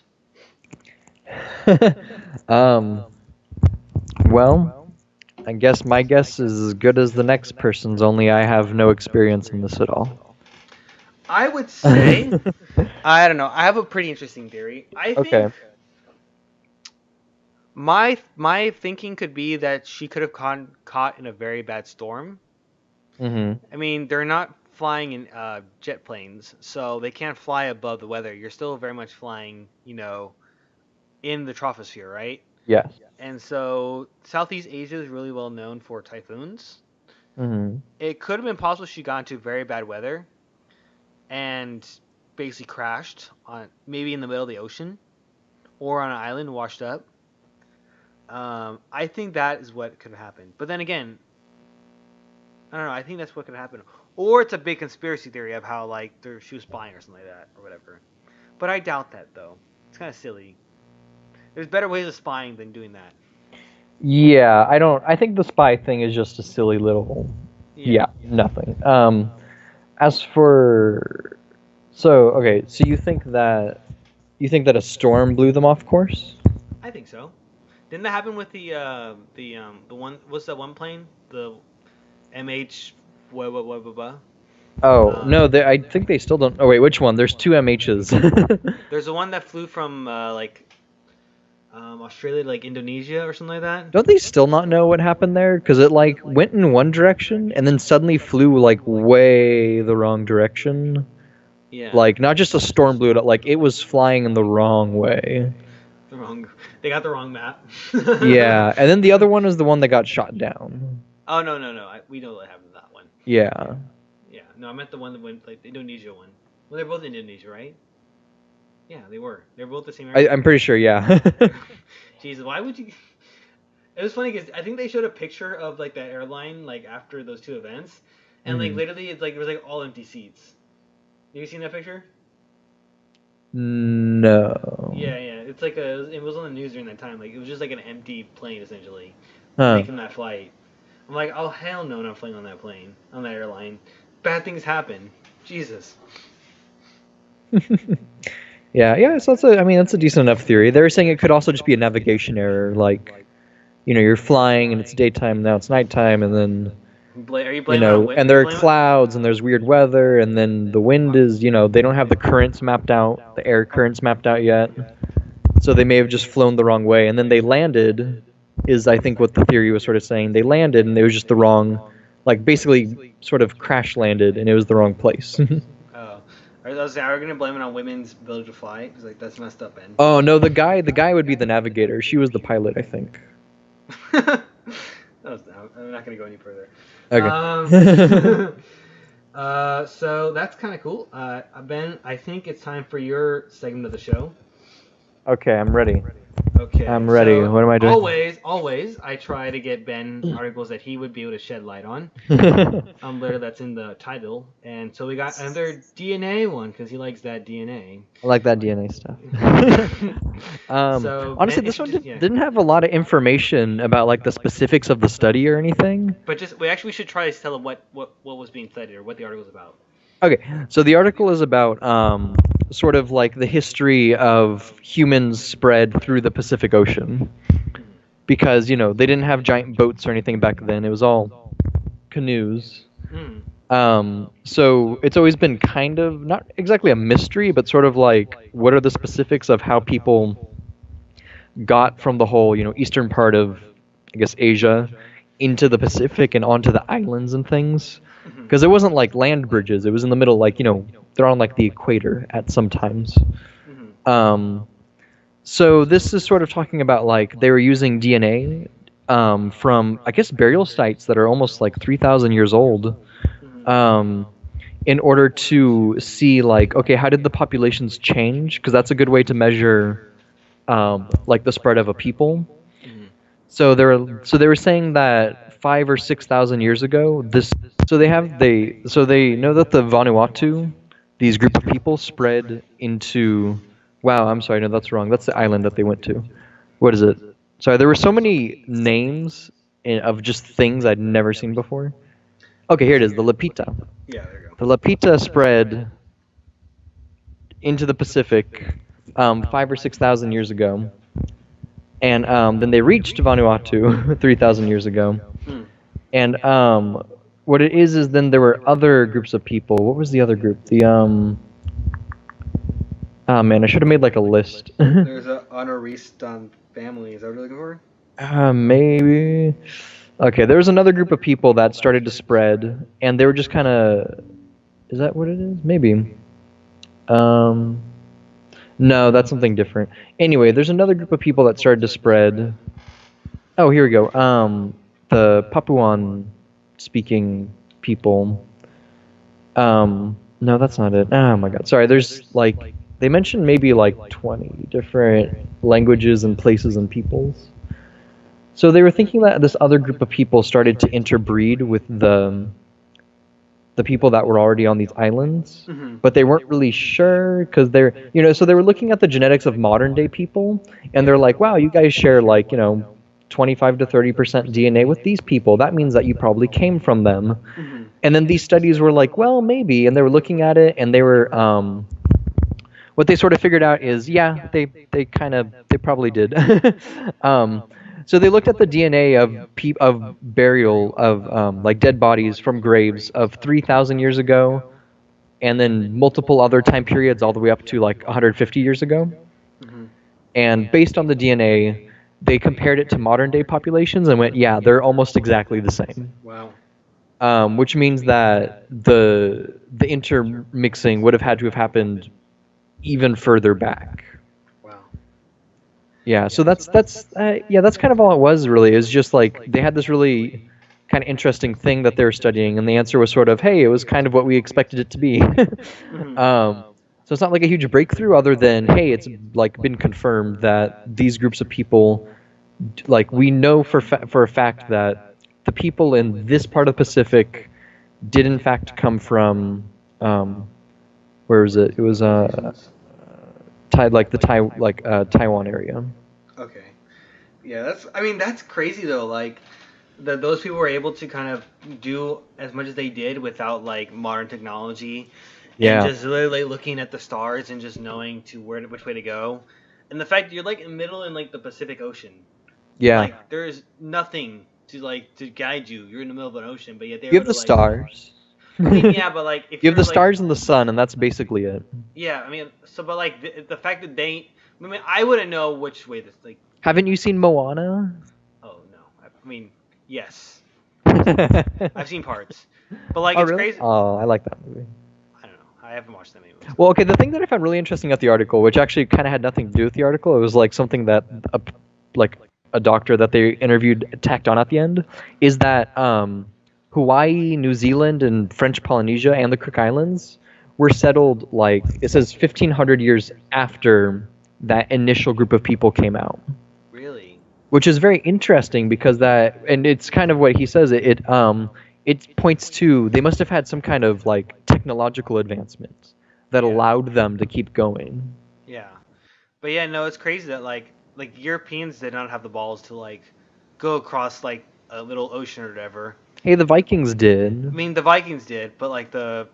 um, well, I guess my guess is as good as the next person's, only I have no experience in this at all. I would say I don't know. I have a pretty interesting theory. I think Okay. my thinking could be that she could have caught in a very bad storm. Mm-hmm. I mean, they're not flying in jet planes, so they can't fly above the weather. You're still very much flying, in the troposphere, right? Yes. And so Southeast Asia is really well known for typhoons. Mm-hmm. It could have been possible she got into very bad weather and basically crashed on maybe in the middle of the ocean or on an island washed up. I think that is what could have happened. But then again, I don't know. I think that's what could happen. Or it's a big conspiracy theory of how like she was spying or something like that or whatever. But I doubt that though. It's kind of silly. There's better ways of spying than doing that. Yeah, I think the spy thing is just a silly little. Yeah, nothing. As for, okay, so you think that a storm blew them off course? I think so. Didn't that happen with the one? What's that one plane? The MH. What? Oh no, I think they still don't. Oh wait, which one? There's two MHs. There's the one that flew from Australia to like Indonesia or something like that. Don't they still not know what happened there? Because it like went in one direction and then suddenly flew like way the wrong direction. Yeah. Like not just a storm blew it up, like it was flying in the wrong way. They got the wrong map. Yeah, and then the other one is the one that got shot down. Oh no. We know what happened to that one. Yeah. Yeah. No, I meant the one that went like the Indonesia one. Well, they're both Indonesia, right? Yeah, they were. They're both the same area. I'm pretty sure, yeah. Jesus, why would you? It was funny because I think they showed a picture of like that airline like after those two events, and like literally it's like it was like all empty seats. Have you seen that picture? No. Yeah. It's like it was on the news during that time. Like it was just like an empty plane essentially, Huh. making that flight. I'm like, oh hell no, not flying on that plane, on that airline. Bad things happen. Jesus. Yeah, so that's a decent enough theory. They were saying it could also just be a navigation error, like, you're flying and it's daytime, now it's nighttime, and then, Are you blaming on wind? and there are clouds and there's weird weather, and then the wind is, they don't have the currents mapped out, the air currents mapped out yet, so they may have just flown the wrong way, and then they landed, is I think what the theory was sort of saying. They landed and it was just the wrong, like basically sort of crash landed and it was the wrong place. Oh. Are we gonna blame it on women's ability to fly? Because like that's messed up, Ben. Oh no, the guy would be the navigator. She was the pilot, I think. I'm not gonna go any further. Okay. So that's kind of cool. Ben, I think it's time for your segment of the show. Okay, I'm ready. Okay. I'm ready. So What am I doing? always, I try to get Ben articles that he would be able to shed light on. Later that's in the title, and so we got another DNA one because he likes that DNA. I like that DNA stuff. So Honestly, Ben, this one yeah. didn't have a lot of information about like the specifics of the study or anything. But we should try to tell him what was being studied or what the article was about. Okay, so the article is about sort of like the history of humans spread through the Pacific Ocean. Because, you know, they didn't have giant boats or anything back then. It was all canoes. So it's always been kind of, not exactly a mystery, but sort of like, what are the specifics of how people got from the whole, you know, eastern part of, I guess, Asia into the Pacific and onto the islands and things? Because it wasn't like land bridges. It was in the middle, like, you know, they're on like the equator at some times. So this is sort of talking about like they were using DNA from, I guess, burial sites that are almost like 3,000 years old in order to see like, okay, how did the populations change? Because that's a good way to measure like the spread of a people. So they were saying that 5 or 6,000 years ago, they know that the Vanuatu, these group of people, spread into. Wow, I'm sorry, no, that's wrong. That's the island that they went to. What is it? Sorry, there were so many names of just things I'd never seen before. Okay, here it is, the Lapita. Yeah, there you go. The Lapita spread into the Pacific 5 or 6,000 years ago. And then they reached Vanuatu 3,000 years ago. And what it is then there were other groups of people. What was the other group? Oh man, I should have made like a list. There's an Honoristan family. Is that what you're looking for? Maybe. Okay, there was another group of people that started to spread, and they were just kind of. Is that what it is? Maybe. No, that's something different. Anyway, there's another group of people that started to spread. Oh, here we go. The Papuan speaking people. No, that's not it. Oh my God. Sorry, there's like. They mentioned maybe like 20 different languages and places and peoples. So they were thinking that this other group of people started to interbreed with the people that were already on these islands, but they weren't really sure because so they were looking at the genetics of modern day people, and they're like, wow, you guys share like, 25 to 30% DNA with these people. That means that you probably came from them. And then these studies were like, well, maybe, and they were looking at it, and they were. What they sort of figured out is, yeah, they probably did. So they looked at the DNA of burial of like dead bodies from graves of 3,000 years ago, and then multiple other time periods all the way up to like 150 years ago. And based on the DNA, they compared it to modern day populations and went, yeah, they're almost exactly the same. Wow. Which means that the intermixing would have had to have happened even further back. Wow. Yeah, so that's kind of all it was really. Is just like they had this really kind of interesting thing that they were studying, and the answer was sort of, hey, it was kind of what we expected it to be. So it's not like a huge breakthrough, other than, hey, it's like been confirmed that these groups of people, like we know for a fact that the people in this part of the Pacific did in fact come from. Where was it? It was Taiwan area. Okay. Yeah, that's crazy though. Like that those people were able to kind of do as much as they did without like modern technology. Yeah. And just literally looking at the stars and just knowing which way to go. And the fact that you're like in the middle in like the Pacific Ocean. Yeah. Like there's nothing to guide you. You're in the middle of an ocean, but yet you have the stars. I mean, yeah, but like if you have the like, stars and the sun, and that's basically it. Yeah, I mean, but like the fact that I wouldn't know which way this like. Haven't you seen Moana? Oh no, I mean, yes, I've seen parts, but like it's really? crazy. Oh, I like that movie. I don't know, I haven't watched that movie. Well, okay, the thing that I found really interesting about the article, which actually kind of had nothing to do with the article, it was like something that a doctor that they interviewed tacked on at the end, is that Hawaii, New Zealand, and French Polynesia and the Cook Islands were settled, like, it says 1,500 years after that initial group of people came out, Really? which is very interesting because that, and it's kind of what he says. It points to they must have had some kind of like technological advancement that Yeah. allowed them to keep going. Yeah. But yeah, no, it's crazy that like Europeans did not have the balls to like go across like a little ocean or whatever. Hey, the Vikings I did. mean, the Vikings did, but like the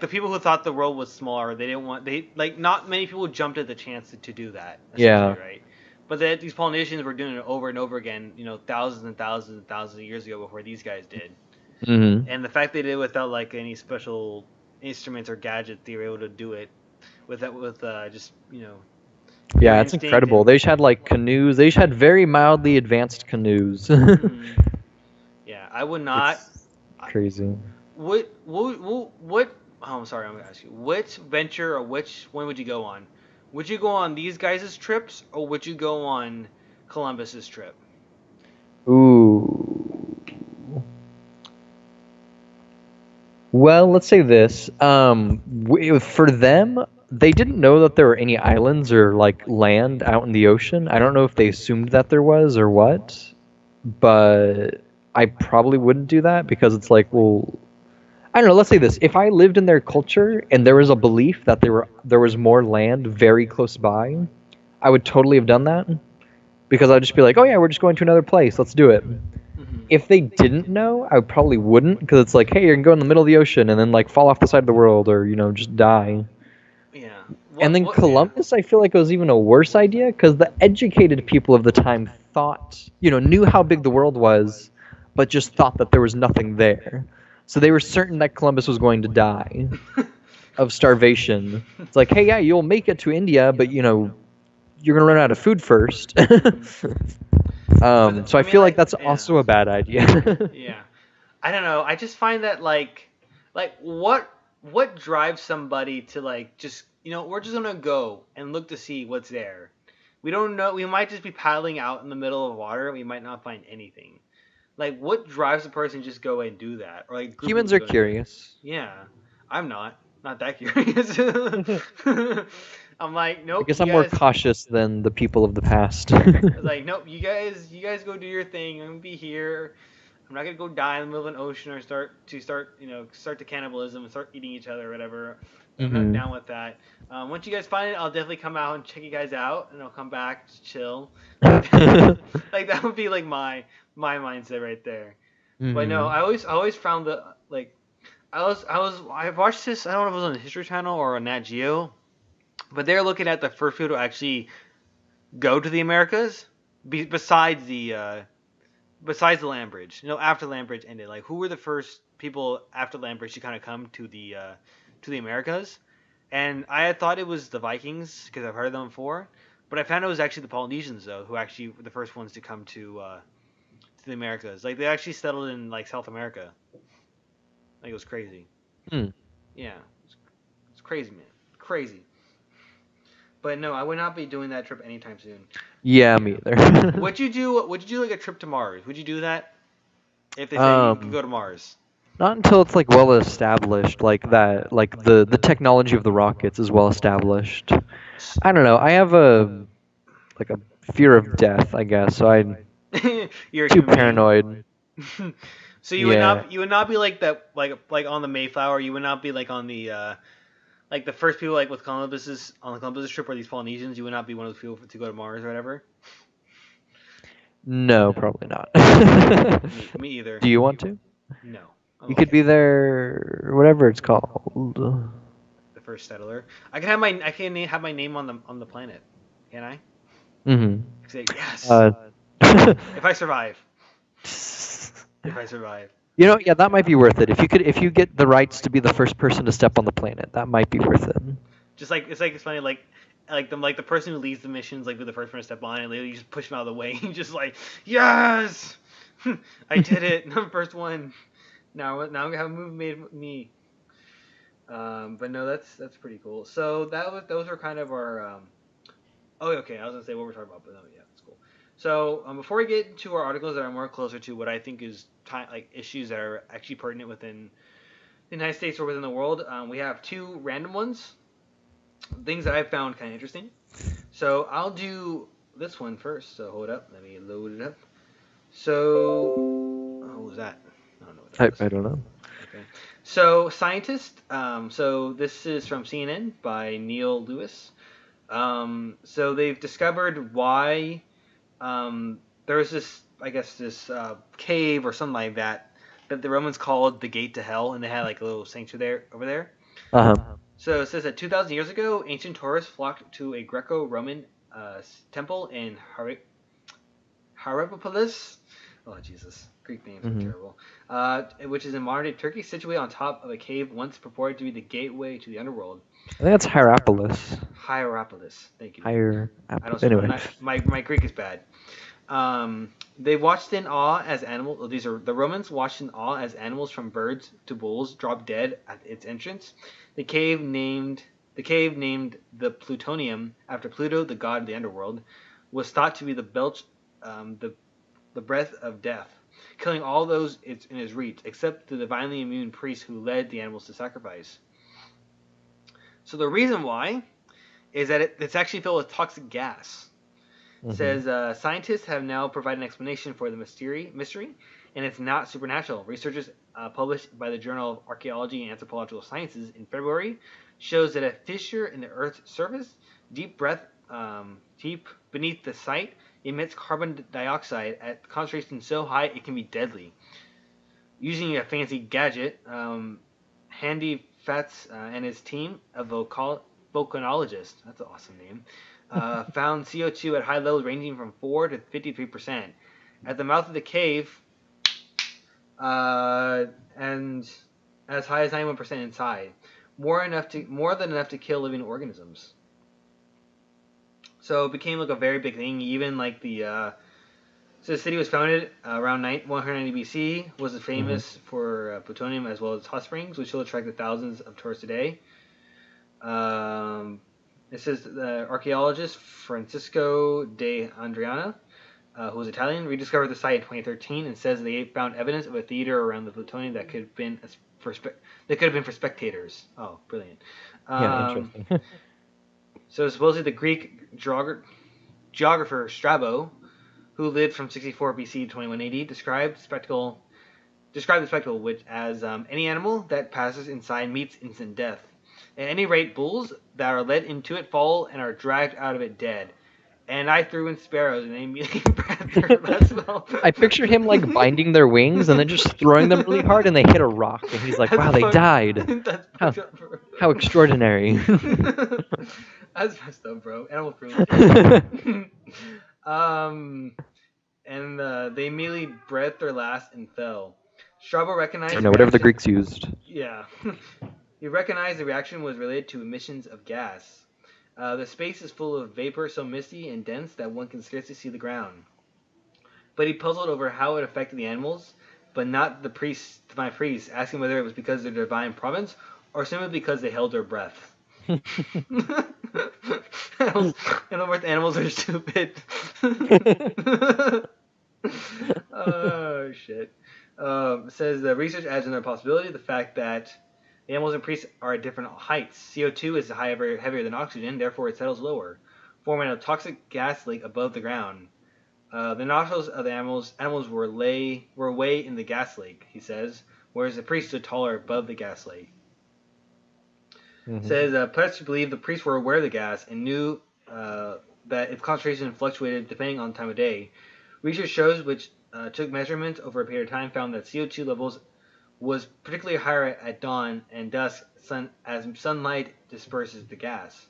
people who thought the world was smaller, they didn't want they like not many people jumped at the chance to do that essentially, Yeah. right? But that these Polynesians were doing it over and over again, thousands and thousands and thousands of years ago before these guys did. Hmm. And the fact they did it without like any special instruments or gadgets, they were able to do it with just pure Yeah, it's instinct incredible. and They just had like canoes. They just had very mildly advanced canoes. mhm. Yeah, I would not. It's crazy. What? Oh, I'm sorry. I'm gonna ask you. Which venture or which one would you go on? Would you go on these guys' trips or would you go on Columbus's trip? Ooh. Well, let's say this. For them, they didn't know that there were any islands or like land out in the ocean. I don't know if they assumed that there was or what, but I probably wouldn't do that because it's like, well, I don't know. Let's say this: if I lived in their culture and there was a belief that there was more land very close by, I would totally have done that because I'd just be like, oh yeah, we're just going to another place. Let's do it. Hmm. If they didn't know, I probably wouldn't because it's like, hey, you can go in the middle of the ocean and then like fall off the side of the world or just die. Yeah. And then Yeah. Columbus, I feel like it was even a worse idea because the educated people of the time thought, knew how big the world was, but just thought that there was nothing there. So they were certain that Columbus was going to die of starvation. It's like, hey, yeah, you'll make it to India, but you're gonna run out of food first. But So I mean, feel like that's yeah. also a bad idea. Yeah. I don't know. I just find that like what drives somebody to like just we're just gonna go and look to see what's there. We don't know. We might just be paddling out in the middle of water. We might not find anything. Like what drives a person to just go and do that, or like a group of Humans people are to go and do that? curious. Yeah, I'm not that curious. I'm like, I nope. guess You I'm more guys, cautious than the people of the past. like, nope. You guys go do your thing. I'm gonna be here. I'm not gonna go die in the middle of an ocean or start the cannibalism and start eating each other or whatever. I'm not Hmm. down with that. Once you guys find it, I'll definitely come out and check you guys out, and I'll come back to chill. Like, like that would be like my mindset right there. But no, Hmm. I always found the like I watched this. I don't know if it was on the History Channel or on Nat Geo, but they're looking at the first people to actually go to the Americas, besides the land bridge. After land bridge ended, like who were the first people after land bridge to kind of come to the Americas? And I had thought it was the Vikings because I've heard of them before, but I found it was actually the Polynesians though who actually were the first ones to come to the Americas. Like they actually settled in like South America. Like it was crazy. Hmm. Yeah, it's crazy, man. Crazy. But no, I would not be doing that trip anytime soon. Yeah, me either. Would you do? Would you do like a trip to Mars? Would you do that if they said you could um, go to Mars? Not until it's like well established, like that, like the technology of the rockets is well established. I don't know. I have a fear of death, I guess. So I'm You're a too human being. paranoid. So Yeah. you would not be like that like on the Mayflower. You would not be like on the like the first people like with Columbus's on the Columbus trip or these Polynesians. You would not be one of those people to go to Mars or whatever. No, probably not. Me either. Do you want to? No. I'm You could okay. be there, whatever it's called. The first settler. I can have my name on the planet. Can I? Mm-hmm. Say yes. Uh, If I survive. If I survive. yeah, that might be worth it. If you get the rights to be the first person to step on the planet, that might be worth it. Just like it's funny like the person who leads the missions like be the first one to step on and you just push them out of the way. Just like yes, I did it. I'm the first one. Now we have a move made with me. But no, that's pretty cool. So those are kind of our. Oh, okay. I was gonna say what we're talking about, but no, yeah, that's cool. So before we get into our articles that are more closer to what I think is like issues that are actually pertinent within the United States or within the world, we have two random ones. things that I found kind of interesting. So I'll do this one first. So hold up, let me load it up. So, what was that? I don't know what that was. I don't know. Okay. So scientists. So this is from CNN by Neil Lewis. So they've discovered why there's this, I guess, this cave or something like that the Romans called the gate to hell, and they had like a little sanctuary there over there. Uh-huh. So it says that 2,000 years ago, ancient tourists flocked to a Greco-Roman temple in Hierapolis. Oh, Jesus. Greek names are terrible. Which is in modern-day Turkey, situated on top of a cave once purported to be the gateway to the underworld. I think that's Hierapolis. Hierapolis. Thank you. Anyway. My Greek is bad. They watched in awe as animals. These are the Romans watched in awe as animals from birds to bulls dropped dead at its entrance. The cave named the Plutonium after Pluto, the god of the underworld, was thought to be the breath of death, killing all those in his reach, except the divinely immune priest who led the animals to sacrifice. So the reason why is that it's actually filled with toxic gas. It says scientists have now provided an explanation for the mystery, and it's not supernatural. Researchers published by the Journal of Archaeology and Anthropological Sciences in February shows that a fissure in the Earth's surface, deep beneath the site, emits carbon dioxide at concentrations so high it can be deadly. Using a fancy gadget, Handy Fats and his team of volcanologists, that's an awesome name, found CO2 at high levels ranging from 4 to 53%. At the mouth of the cave, and as high as 91% inside, more than enough to kill living organisms. So it became like a very big thing. Even like so the city was founded around 190 BC. Was famous for plutonium as well as hot springs, which still attracted thousands of tourists today. It says the archaeologist Francisco de Andriana, who was Italian, rediscovered the site in 2013 and says they found evidence of a theater around the plutonium that could have been for spectators. Oh, brilliant! Yeah, interesting. So supposedly the Greek geographer Strabo, who lived from 64 BC to 21 AD, described the spectacle which as any animal that passes inside meets instant death. At any rate, bulls that are led into it fall and are dragged out of it dead. And I threw in sparrows and they immediately bred their last well. I picture him like binding their wings and then just throwing them really hard and they hit a rock and he's like, wow, they died. How extraordinary. That's messed up, bro. Animal cruelty. And they immediately bred their last and fell. Strabo recognized... whatever the Greeks used. Yeah. He recognized the reaction was related to emissions of gas. The space is full of vapor so misty and dense that one can scarcely see the ground. But he puzzled over how it affected the animals, but not the divine priests, asking whether it was because of their divine province or simply because they held their breath. In other words, animals are stupid. Oh, shit. It says the research adds another possibility, the fact that the animals and priests are at different heights. CO2 is heavier than oxygen, therefore it settles lower, forming a toxic gas lake above the ground. The nostrils of the animals were way in the gas lake, he says, whereas the priests stood taller above the gas lake. Says pledged to believe the priests were aware of the gas and knew that its concentration fluctuated depending on time of day. Research shows which took measurements over a period of time found that CO2 levels was particularly higher at dawn and dusk as sunlight disperses the gas.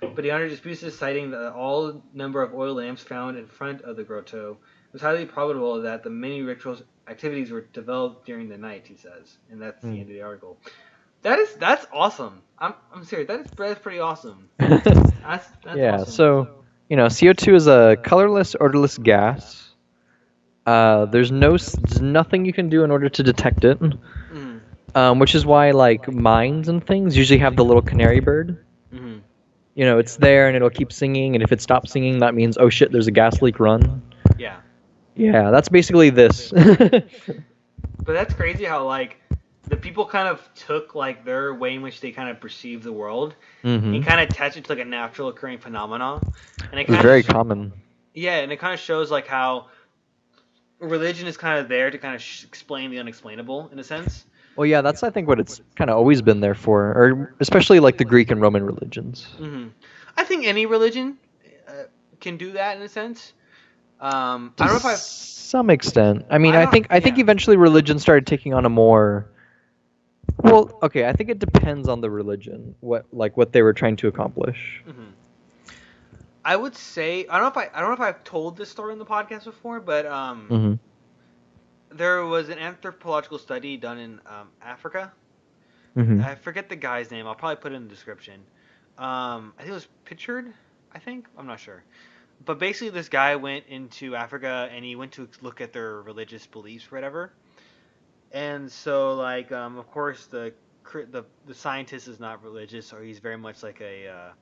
But he disputes this, citing the all number of oil lamps found in front of the grotto. It was highly probable that the many ritual activities were developed during the night, he says. And that's the end of the article. That's awesome. I'm serious. That's pretty awesome. That's yeah, awesome. So, CO2 is a colorless, odorless gas. There's nothing you can do in order to detect it, which is why like mines and things usually have the little canary bird. It's there and it'll keep singing, and if it stops singing, that means, oh shit, there's a gas leak, run. Yeah. Yeah, that's basically this. But that's crazy how like the people kind of took like their way in which they kind of perceive the world and Mm-hmm. kind of attached it to like a natural occurring phenomenon, and it It was kind very of common. yeah, and it kind of shows like how religion is kind of there to kind of explain the unexplainable in a sense. Well, yeah, that's I think what it's kind of always been there for, or especially like the Greek and Roman religions. I think any religion can do that in a sense. I To don't know if I. some extent. I mean, I I don't. think I think Yeah. eventually religion started taking on a more well, okay, I think it depends on the religion, what they were trying to accomplish. Mhm. I would say I don't know if I've told this story in the podcast before, but Mm-hmm. there was an anthropological study done in Africa. Mm-hmm. I forget the guy's name. I'll probably put it in the description. I think it was Pritchard. I think I'm not sure. But basically, this guy went into Africa and he went to look at their religious beliefs, or whatever. And so, like, of course, the scientist is not religious, or he's very much like a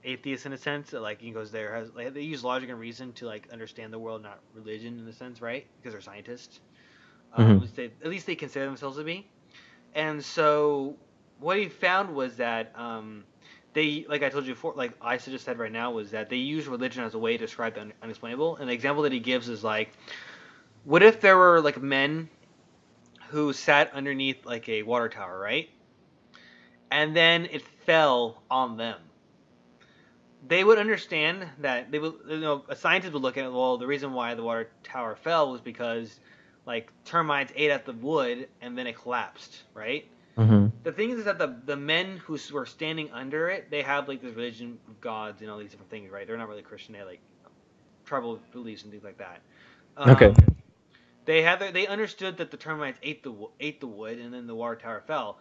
atheist in a sense. Like, he goes there has like, they use logic and reason to like understand the world, not religion in a sense, right? Because they're scientists. Mm-hmm. At least they consider themselves to be. And so, what he found was that they, like I told you before, like I just said right now, was that they use religion as a way to describe the unexplainable. And the example that he gives is like, what if there were like men who sat underneath like a water tower, right? And then it fell on them. They would understand that they would, a scientist would look at it. Well, the reason why the water tower fell was because like termites ate at the wood and then it collapsed, right? Mm-hmm. The thing is that the men who were standing under it, they have like this religion of gods and all these different things, right? They're not really Christian. They have like tribal beliefs and things like that. Okay. They understood that the termites ate the wood and then the water tower fell.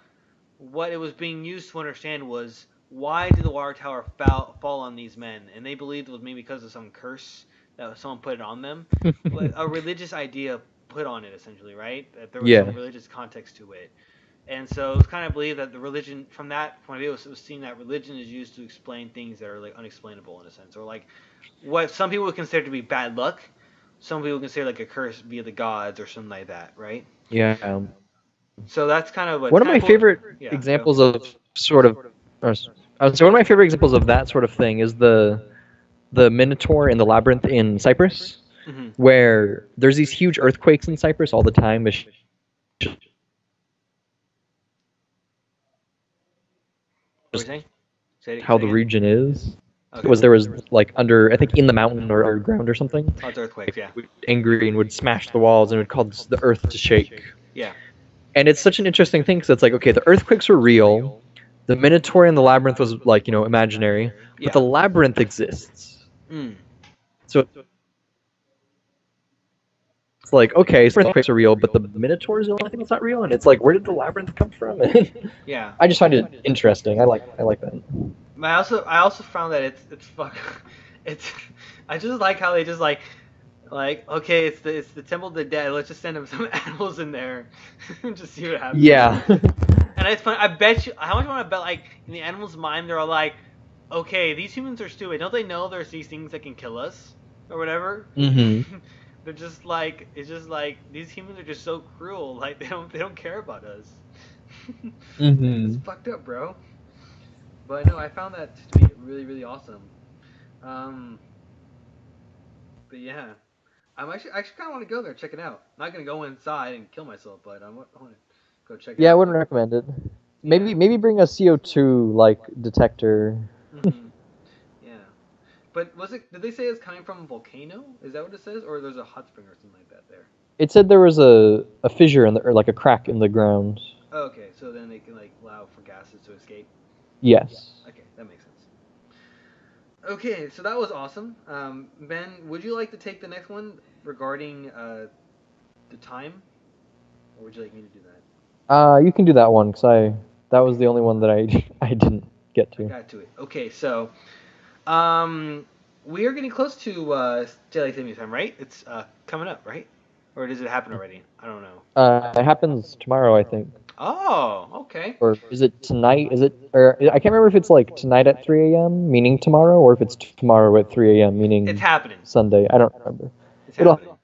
What it was being used to understand was why did the water tower fall on these men, and they believed it was maybe because of some curse that someone put it on them, a religious idea put on it essentially, right? That there was Yeah. some religious context to it. And so it was kind of believed that the religion, from that point of view, it was seen that religion is used to explain things that are like unexplainable in a sense, or like what some people would consider to be bad luck, some people would consider like a curse via the gods or something like that, right? Yeah. So that's kind of what's One of kind my of cool. favorite Yeah, examples of sort of, I would say one of my favorite examples of that sort of thing is the Minotaur in the labyrinth in Cyprus, Mm-hmm. where there's these huge earthquakes in Cyprus all the time. What were you saying? How the again. region is. Okay. There was like under, I think, in the mountain or underground or something. Oh, it's earthquakes, yeah. Angry and would smash the walls and would cause the earth to shake. Yeah. And it's such an interesting thing because it's like, okay, the earthquakes were real, the Minotaur in the labyrinth was like, imaginary, but Yeah. the labyrinth exists. Mm. So it's like, okay, so earthquakes are real, but the Minotaur is the only thing that's not real, and it's like, where did the labyrinth come from? Yeah. I just find it interesting. I like that. But I also found that it's fuck, it's I just like how they just like okay, it's the Temple of the Dead. Let's just send them some animals in there and just see what happens. Yeah. And it's fun. I bet you. How much want to bet? Like in the animals' mind, they're all like, okay, these humans are stupid. Don't they know there's these things that can kill us or whatever? Mm-hmm. They're just like, it's just like these humans are just so cruel. Like they don't care about us. Mm-hmm. It's fucked up, bro. But no, I found that to be really, really awesome. But yeah, I actually kind of want to go there, check it out. I'm not gonna go inside and kill myself, but I want to go check it Yeah, I out. wouldn't recommend it. Maybe bring a CO2 like detector. Mhm. Yeah. But did they say it's coming from a volcano? Is that what it says, or there's a hot spring or something like that there? It said there was a fissure or like a crack in the ground. Oh, okay, so then they can like allow for gases to escape. Yes. Okay, that makes sense. Okay, so that was awesome. Ben, would you like to take the next one regarding the time, or would you like me to do that? You can do that one because that was the only one that I didn't get to. Got to it. Okay, so we are getting close to daylight savings time, right? It's coming up, right? Or does it happen already? I don't know. It happens tomorrow, I think. Oh, okay. Or is it tonight? Or I can't remember if it's like tonight at 3 a.m., meaning tomorrow, or if it's tomorrow at 3 a.m., meaning It's happening. Sunday. I don't remember. It's happening.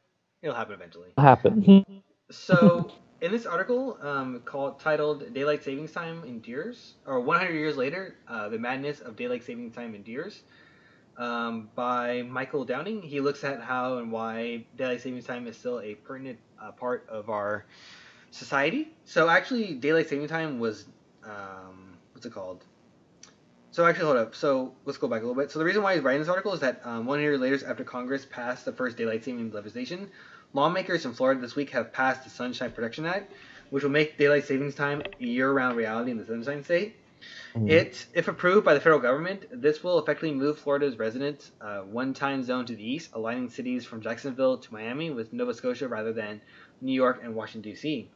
It'll happen eventually. Happen. So in this article titled "Daylight Savings Time Endures," or 100 Years Later, the Madness of Daylight Saving Time Endures, by Michael Downing. He looks at how and why daylight savings time is still a pertinent part of our society. So actually, daylight saving time was what's it called? So actually, hold up. So let's go back a little bit. So the reason why he's writing this article is that 1 year later, after Congress passed the first daylight savings legislation, lawmakers in Florida this week have passed the Sunshine Protection Act, which will make daylight savings time a year-round reality in the Sunshine State. If approved by the federal government, this will effectively move Florida's residents one time zone to the east, aligning cities from Jacksonville to Miami with Nova Scotia rather than New York and Washington, D.C.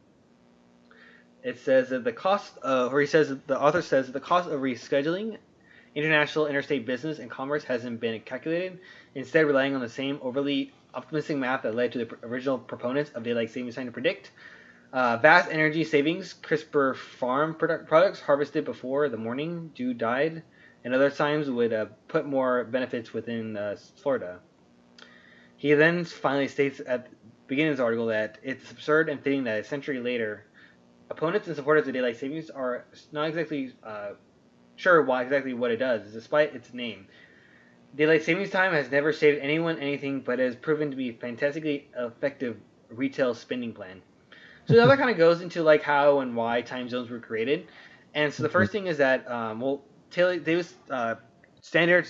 It says that the author says that the cost of rescheduling international interstate business and commerce hasn't been calculated, instead relying on the same overly optimistic math that led to the original proponents of daylight savings time to predict. Vast energy savings, crisper farm products harvested before the morning dew died, and other times would put more benefits within Florida. He then finally states at the beginning of his article that it's absurd and fitting that a century later, opponents and supporters of daylight savings are not exactly sure exactly what it does, despite its name. Daylight savings time has never saved anyone anything, but has proven to be a fantastically effective retail spending plan. So that kind of goes into like how and why time zones were created. And so the first thing is that Davis standard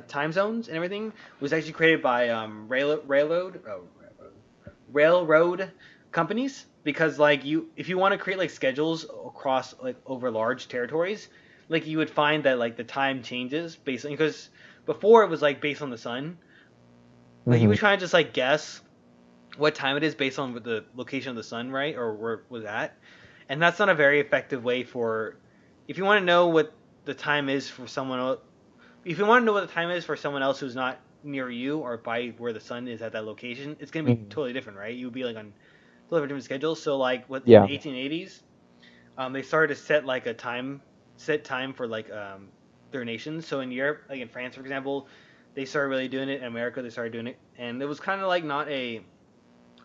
time zones and everything was actually created by railroad companies, because like if you want to create like schedules across like over large territories, like you would find that like the time changes based on, because before it was like based on the sun, like you would try and just like guess what time it is based on the location of the sun, right, or where it was at, and that's not a very effective way for, if you want to know what the time is for someone else, if you want to know what the time is for someone else who's not near you or by where the sun is at that location, it's gonna be totally different, right? You would be like on totally different schedules. So like in the 1880s, they started to set like a set time for like their nations. So in Europe, like in France, for example, they started really doing it. In America, they started doing it, and it was kind of like not a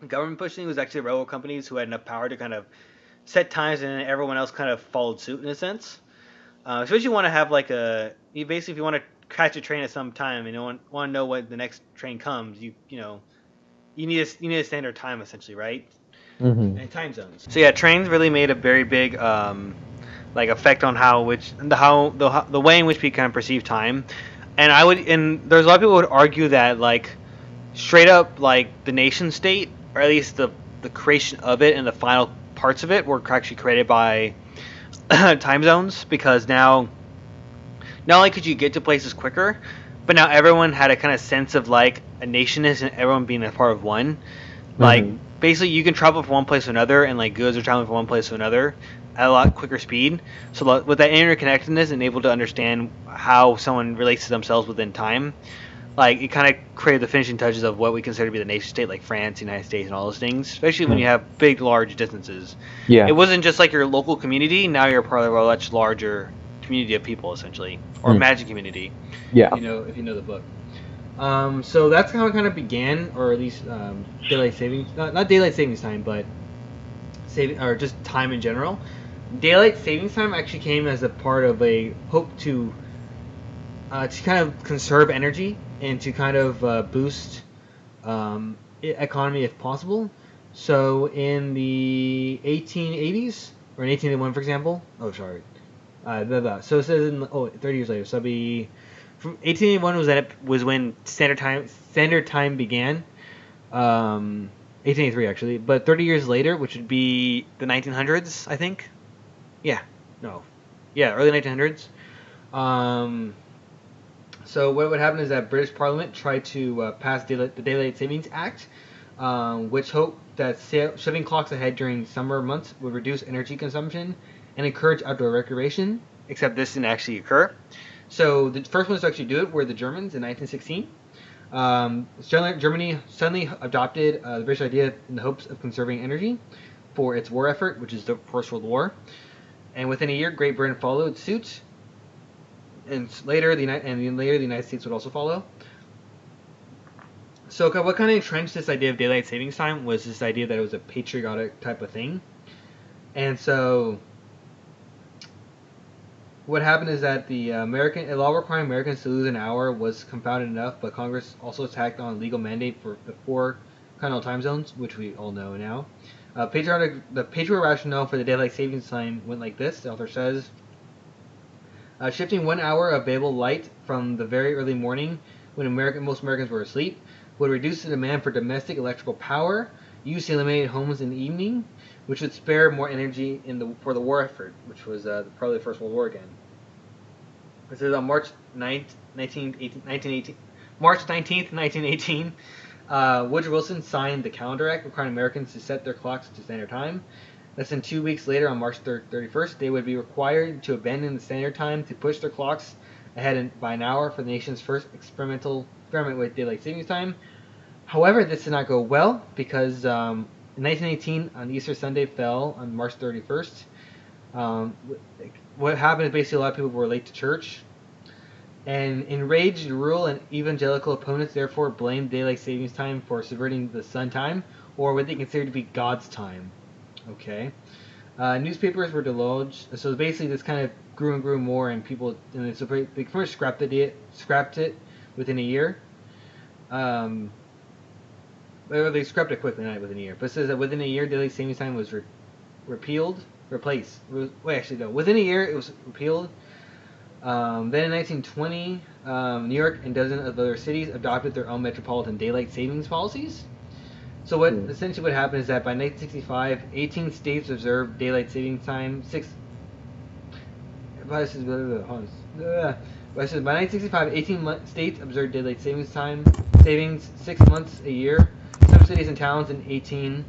government pushing. It was actually railroad companies who had enough power to kind of set times, and then everyone else kind of followed suit in a sense. Especially you want to have like if you want to catch a train at some time and you want to know when the next train comes, you need a standard time essentially, right? And time zones. So yeah, trains really made a very big like effect on the way in which we kind of perceive time. And there's a lot of people who would argue that like straight up like the nation state, or at least the creation of it and the final parts of it, were actually created by time zones, because now not only could you get to places quicker, but now everyone had a kind of sense of like a nationness and everyone being a part of one. Like basically you can travel from one place to another, and like goods are traveling from one place to another at a lot quicker speed. So with that interconnectedness and able to understand how someone relates to themselves within time, like it kind of created the finishing touches of what we consider to be the nation state, like France, United States, and all those things. Especially when you have big, large distances. Yeah. It wasn't just like your local community. Now you're part of a much larger community of people, essentially, or magic community. Yeah. If you know the book. So that's how it kind of began, or at least daylight savings, not daylight savings time, but or just time in general. Daylight savings time actually came as a part of a hope to kind of conserve energy and to kind of boost economy if possible. So in the 1880s, or in 1881, for example. Oh, sorry. So it says 30 years later. So it'll be from 1881 was when standard time began. 1883 actually, but 30 years later, which would be the 1900s, I think. Early 1900s. So what would happen is that British Parliament tried to pass the Daylight Savings Act, which hoped that shifting clocks ahead during summer months would reduce energy consumption and encourage outdoor recreation. Except this didn't actually occur. So the first ones to actually do it were the Germans in 1916. Germany suddenly adopted the British idea in the hopes of conserving energy for its war effort, which is the First World War. And within a year, Great Britain followed suit. And later, the United States would also follow. So what kind of entrenched this idea of daylight savings time was this idea that it was a patriotic type of thing. And so what happened is that the a law requiring Americans to lose an hour was confounded enough, but Congress also tacked on a legal mandate for the 4 continental time zones, which we all know now. The patriotic rationale for the daylight savings time went like this. The author says, shifting 1 hour of available light from the very early morning, when most Americans were asleep, would reduce the demand for domestic electrical power, used to illuminate homes in the evening, which would spare more energy for the war effort, which was probably the First World War again. It says on March 1918, March 19th, 1918, Woodrow Wilson signed the Calendar Act requiring Americans to set their clocks to standard time. Less than 2 weeks later, on March 31st, they would be required to abandon the standard time to push their clocks ahead by an hour for the nation's first experiment with daylight savings time. However, this did not go well because in 1918, on Easter Sunday fell on March 31st. What happened is basically a lot of people were late to church. And enraged rural and evangelical opponents therefore blamed daylight savings time for subverting the sun time, or what they considered to be God's time. Okay. Newspapers were deluged, so basically this kind of grew and grew more, and so they pretty much scrapped it within a year. They scrapped it quickly, not within a year. But it says that within a year, daylight savings time was replaced. Within a year it was repealed. Then in 1920, New York and dozens of other cities adopted their own metropolitan daylight savings policies. So essentially what happened is that by 1965, 18 states observed daylight savings time. By 1965, 18 states observed daylight savings 6 months a year. Some cities and towns in 18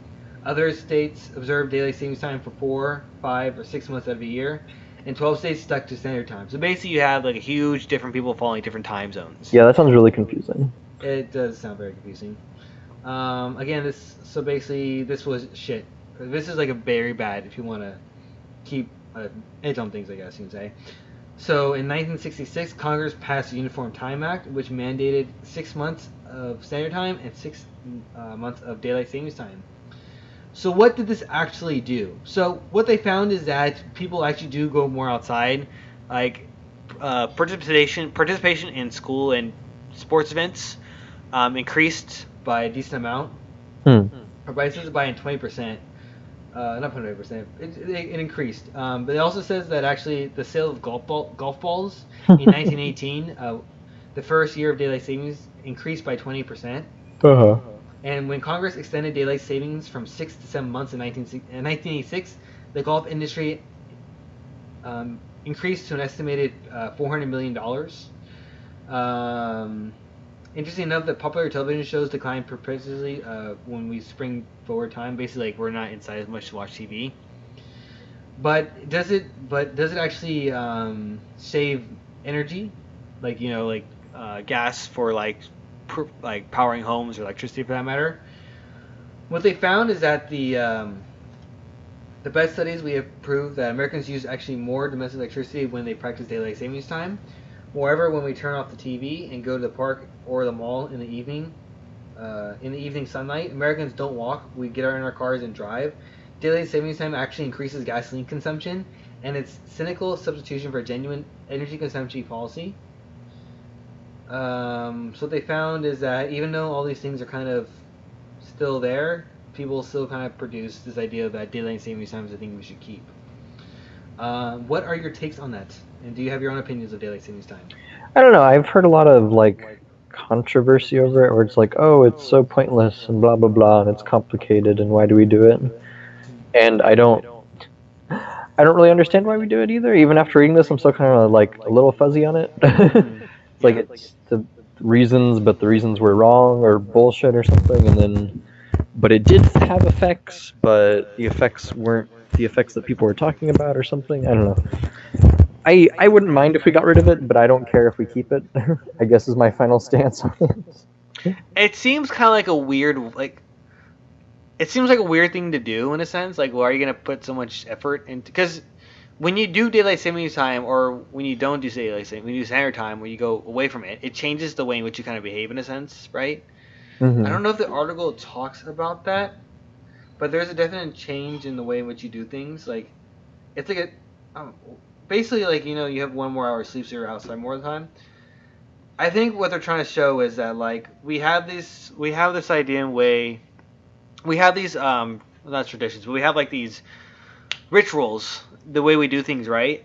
other states observed daylight savings time for 4, 5, or 6 months out of a year. And 12 states stuck to standard time. So basically you have like a huge different people following different time zones. Yeah, that sounds really confusing. It does sound very confusing. Again, this was shit. This is like a very bad if you want to keep edge on things, I guess you can say. So in 1966, Congress passed the Uniform Time Act, which mandated 6 months of standard time and 6 months of daylight savings time. So what did this actually do? So what they found is that people actually do go more outside, like participation in school and sports events increased by a decent amount. Or by 20%. Not 20%. It increased. But it also says that actually the sale of golf balls in 1918, the first year of daylight savings, increased by 20%. And when Congress extended daylight savings from 6 to 7 months in 1986, the golf industry increased to an estimated $400 million. Interesting enough, that popular television shows declined perpetually when we spring forward time. Basically, like we're not inside as much to watch TV. But does it actually save energy, like gas for like powering homes or electricity for that matter? What they found is that the best studies we have proved that Americans use actually more domestic electricity when they practice daylight savings time. Moreover, when we turn off the TV and go to the park or the mall in the evening sunlight, Americans don't walk. We get in our cars and drive. Daylight savings time actually increases gasoline consumption, and it's cynical substitution for a genuine energy consumption policy. So what they found is that even though all these things are kind of still there, people still kind of produce this idea that daylight savings time is a thing we should keep. What are your takes on that? And do you have your own opinions of daylight savings time? I don't know. I've heard a lot of controversy over it, where it's like, oh, it's so pointless and blah blah blah, and it's complicated, and why do we do it? And I don't really understand why we do it either. Even after reading this, I'm still kind of a little fuzzy on it. It's like it's the reasons, but the reasons were wrong or bullshit or something, but it did have effects, but the effects weren't the effects that people were talking about or something. I don't know. I wouldn't mind if we got rid of it, but I don't care if we keep it. I guess is my final stance on it. It seems kind of like a weird, it seems like a weird thing to do in a sense. Like, why are you going to put so much effort into? Because when you do daylight savings time, or when you don't do daylight savings, when you do standard time, where you go away from it, it changes the way in which you kind of behave in a sense, right? Mm-hmm. I don't know if the article talks about that, but there's a definite change in the way in which you do things. Like, it's like basically like you have 1 more hour of sleep, so you're outside more of the time. I think what they're trying to show is that like we have this idea and way, we have these not traditions, but we have like these rituals, the way we do things, right?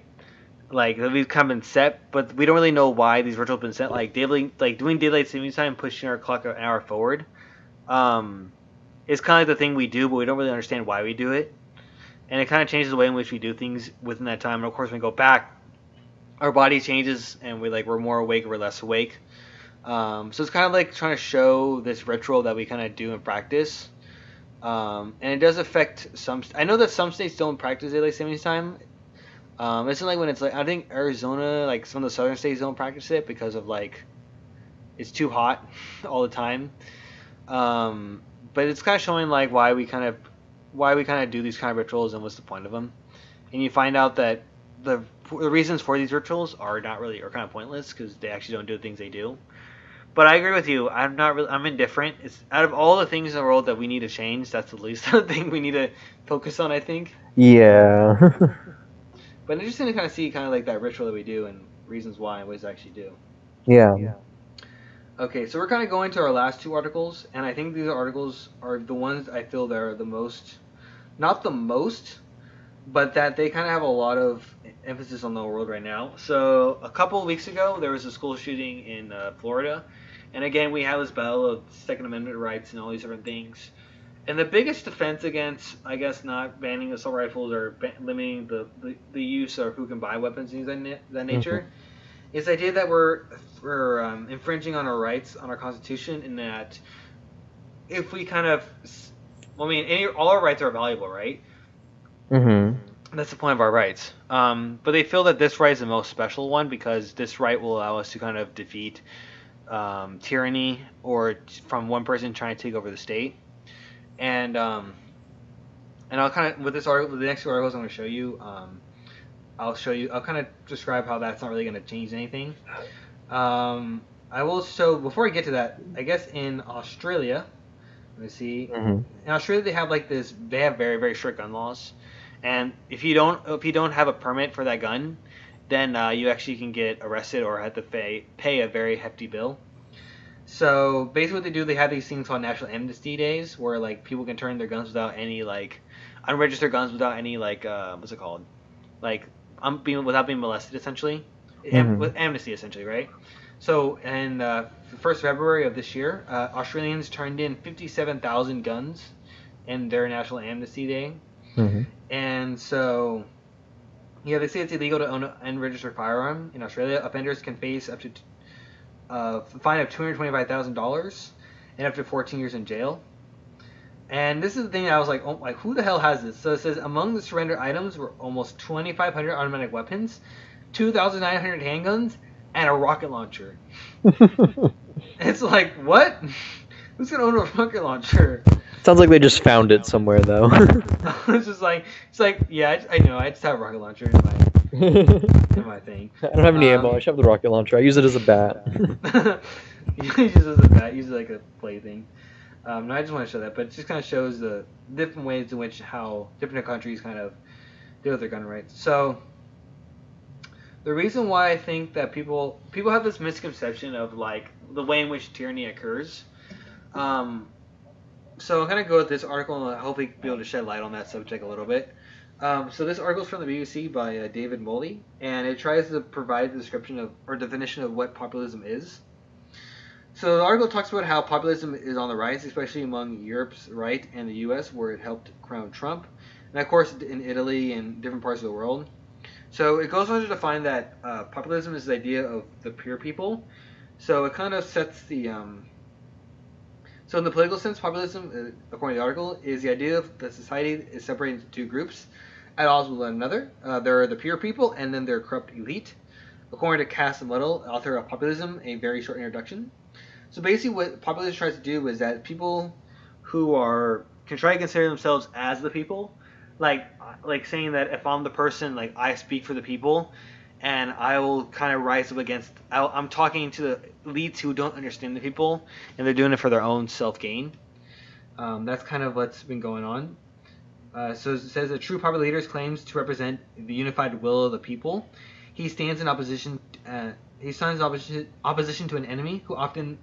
Like that we've kind of been set, but we don't really know why these rituals have been set. Like doing daylight savings time, pushing our clock an hour forward, is kind of like the thing we do, but we don't really understand why we do it, and it kind of changes the way in which we do things within that time. And of course, when we go back, our body changes, and we're more awake or we're less awake. So it's kind of like trying to show this ritual that we kind of do in practice, and it does affect some. I know that some states don't practice daylight savings time. It's not like when it's like I think Arizona, like some of the southern states don't practice it because of like it's too hot all the time. But it's kind of showing like why we kind of do these kind of rituals and what's the point of them. And you find out that the reasons for these rituals are kind of pointless because they actually don't do the things they do. But I agree with you. I'm indifferent. It's out of all the things in the world that we need to change, that's the least thing we need to focus on, I think. Yeah. But interesting to kind of see kind of like that ritual that we do and reasons why and ways to actually do. Yeah. Okay, so we're kind of going to our last 2 articles, and I think these articles are the ones I feel that are the most, not the most, but that they kind of have a lot of emphasis on the world right now. So a couple of weeks ago, there was a school shooting in Florida, and again, we have this battle of Second Amendment rights and all these different things. And the biggest defense against, I guess, not banning assault rifles or limiting the use of who can buy weapons and things of that nature is the idea that we're infringing on our rights, on our Constitution, in that if we kind of, all our rights are valuable, right? Mm-hmm. That's the point of our rights. But they feel that this right is the most special one because this right will allow us to kind of defeat tyranny or from one person trying to take over the state. And I'll kind of, with this article, the next 2 articles I'm going to show you, I'll kind of describe how that's not really going to change anything. I will show, before I get to that, I guess in Australia, let me see, in Australia they have very, very strict gun laws. And if you don't have a permit for that gun, then you actually can get arrested or have to pay a very hefty bill. So basically what they do, they have these things called National Amnesty Days where like people can turn their guns without any like unregistered guns without any like what's it called? Like without being molested essentially. With amnesty essentially, right? So in the 1st of February of this year, Australians turned in 57,000 guns in their National Amnesty Day. And so they say it's illegal to own an unregistered firearm in Australia. Offenders can face up to a fine of $225,000 and up to 14 years in jail. And this is the thing that I was like, oh, like who the hell has this? So it says among the surrendered items were almost 2,500 automatic weapons, 2,900 handguns, and a rocket launcher. It's like, what? Who's gonna own a rocket launcher? Sounds like they just found it somewhere though. It's like yeah, I know. I just have a rocket launcher in my thing. I don't have any ammo. I just have the rocket launcher. I use it as a bat. You use it as a bat. Use it like a plaything. No, I just want to show that, but it just kind of shows the different ways in which how different countries kind of deal with their gun rights. So the reason why I think that people have this misconception of like the way in which tyranny occurs. So I'm gonna go with this article and hopefully be able to shed light on that subject a little bit. So this article is from the BBC by David Moley, and it tries to provide the description of or definition of what populism is. So the article talks about how populism is on the rise, especially among Europe's right and the U.S., where it helped crown Trump, and of course in Italy and different parts of the world. So it goes on to define that populism is the idea of the pure people. So it kind of sets the So in the political sense, populism, according to the article, is the idea that society is separated into 2 groups at odds with one another. There are the pure people, and then there are corrupt elite. According to Cass and Little, author of Populism, a very short introduction. So basically what populism tries to do is that people who can try to consider themselves as the people, like saying that if I'm the person, like I speak for the people, and I will kind of rise up against. I'm talking to the elites who don't understand the people, and they're doing it for their own self gain. That's kind of what's been going on. So it says a true popular leader claims to represent the unified will of the people. He stands in opposition. Opposition to an enemy who often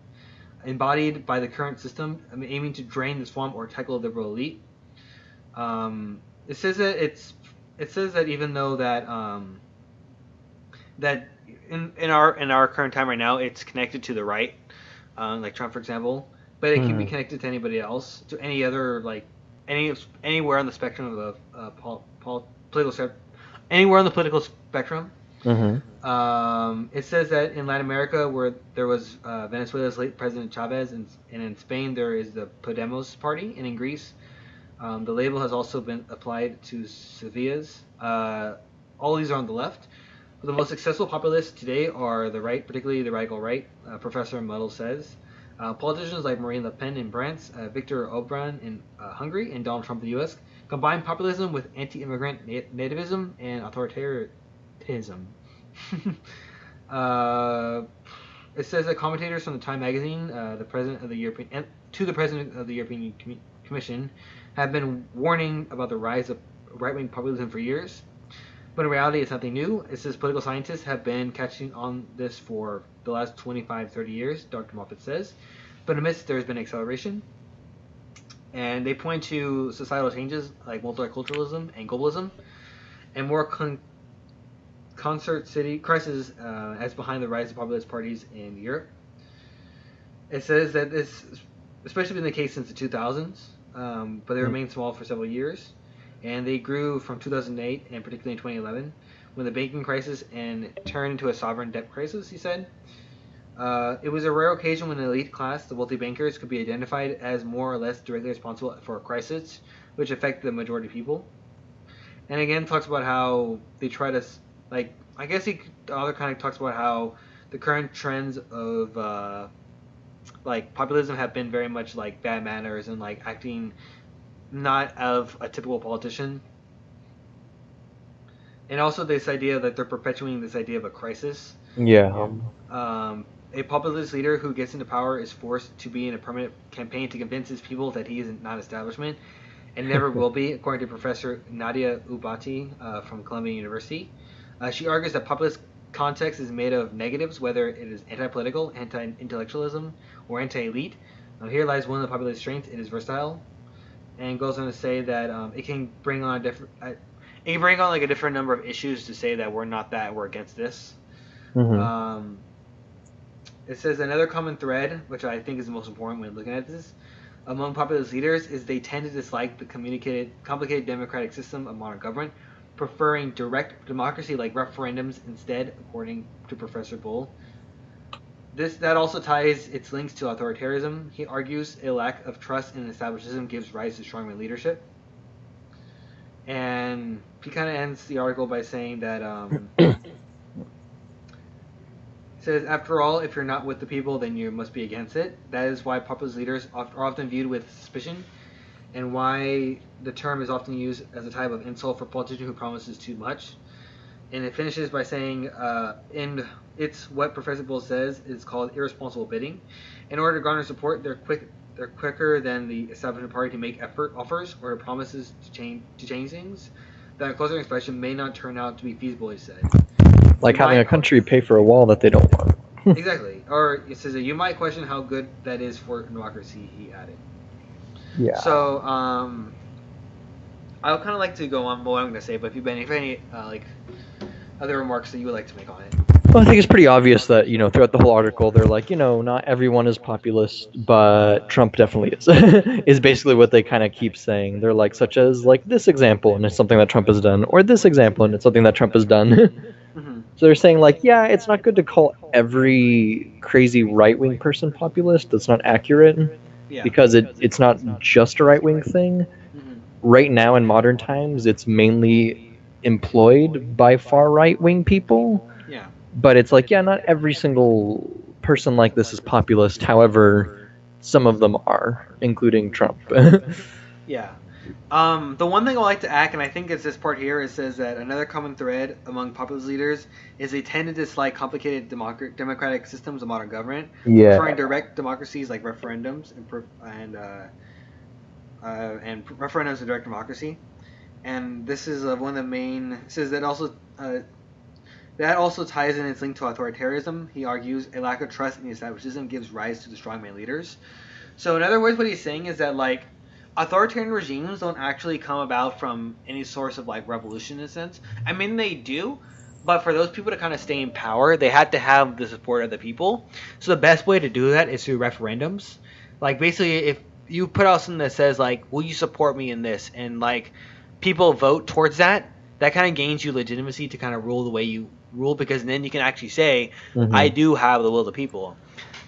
embodied by the current system, aiming to drain the swamp or tackle the liberal elite. It says that it says that even though that that in our current time right now, it's connected to the right, like Trump, for example, but it can be connected to anybody else, to any other anywhere on the spectrum of anywhere on the political spectrum. It says that in Latin America, where there was Venezuela's late President Chavez, and in Spain there is the Podemos party, and in Greece, the label has also been applied to Sevilla's. All these are on the left. The most successful populists today are the right, particularly the radical right, Professor Muddle says. Politicians like Marine Le Pen in France, Viktor Orban in Hungary, and Donald Trump in the U.S. combine populism with anti-immigrant nativism and authoritarianism. It says that commentators from the Time magazine, the president of the European Commission, have been warning about the rise of right-wing populism for years. But in reality, it's nothing new. It says political scientists have been catching on this for the last 25, 30 years, Dr. Moffat says. But amidst, there's been acceleration. And they point to societal changes like multiculturalism and globalism, and more concert city crisis as behind the rise of populist parties in Europe. It says that this especially been the case since the 2000s, but they remained small for several years. And they grew from 2008 and particularly in 2011 when the banking crisis and turned into a sovereign debt crisis, he said. It was a rare occasion when the elite class, the wealthy bankers, could be identified as more or less directly responsible for a crisis which affected the majority of people. And again, talks about how they try to, the author kind of talks about how the current trends of, populism have been very much like bad manners and acting not of a typical politician, and also this idea that they're perpetuating this idea of a crisis. A populist leader who gets into power is forced to be in a permanent campaign to convince his people that he is not establishment and never will be, according to Professor Nadia Ubati from Columbia University. She argues that populist context is made of negatives, whether it is anti-political, anti-intellectualism, or anti-elite. Here lies one of the populist strengths: it is versatile. And goes on to say that it can bring on a different number of issues to say that we're not that, we're against this. It says another common thread, which I think is the most important when looking at this, among populist leaders is they tend to dislike the complicated democratic system of modern government, preferring direct democracy like referendums instead, according to Professor Bull. That also ties its links to authoritarianism. He argues a lack of trust in establishment gives rise to strong leadership. And he kind of ends the article by saying that says, after all, if you're not with the people, then you must be against it. That is why populist leaders are often viewed with suspicion, and why the term is often used as a type of insult for a politician who promises too much. And it finishes by saying, it's what Professor Bull says is called irresponsible bidding. In order to garner support, they're quicker than the establishment party to make offers or promises to change things that, in closer expression, may not turn out to be feasible, he said. Like having a country pay for a wall that they don't want. Exactly. Or it says that you might question how good that is for democracy, he added. Yeah. So, I would kind of like to go on what I'm going to say, but if you have any other remarks that you would like to make on it. Well, I think it's pretty obvious that, throughout the whole article, they're like, not everyone is populist, but Trump definitely is, is basically what they kind of keep saying. They're like, such as, this example, and it's something that Trump has done, or this example, and it's something that Trump has done. So they're saying, it's not good to call every crazy right-wing person populist. That's not accurate, because it's not just a right-wing thing. Right now, in modern times, it's mainly employed by far right-wing people. But it's not every single person like this is populist. However, some of them are, including Trump. Yeah. The one thing I like to add, and I think it's this part here, it says that another common thread among populist leaders is they tend to dislike complicated democratic systems of modern government, preferring direct democracies like referendums and referendums of direct democracy. And this is one of the main. It says that also ties in its link to authoritarianism. He argues a lack of trust in the establishment gives rise to the strongman leaders. So in other words, what he's saying is that like authoritarian regimes don't actually come about from any source of like revolution in a sense. I mean they do, but for those people to kind of stay in power, they had to have the support of the people. So the best way to do that is through referendums. Like basically, if you put out something that says like, "Will you support me in this?" and like people vote towards that, that kind of gains you legitimacy to kind of rule the way you rule, because then you can actually say, I do have the will of the people.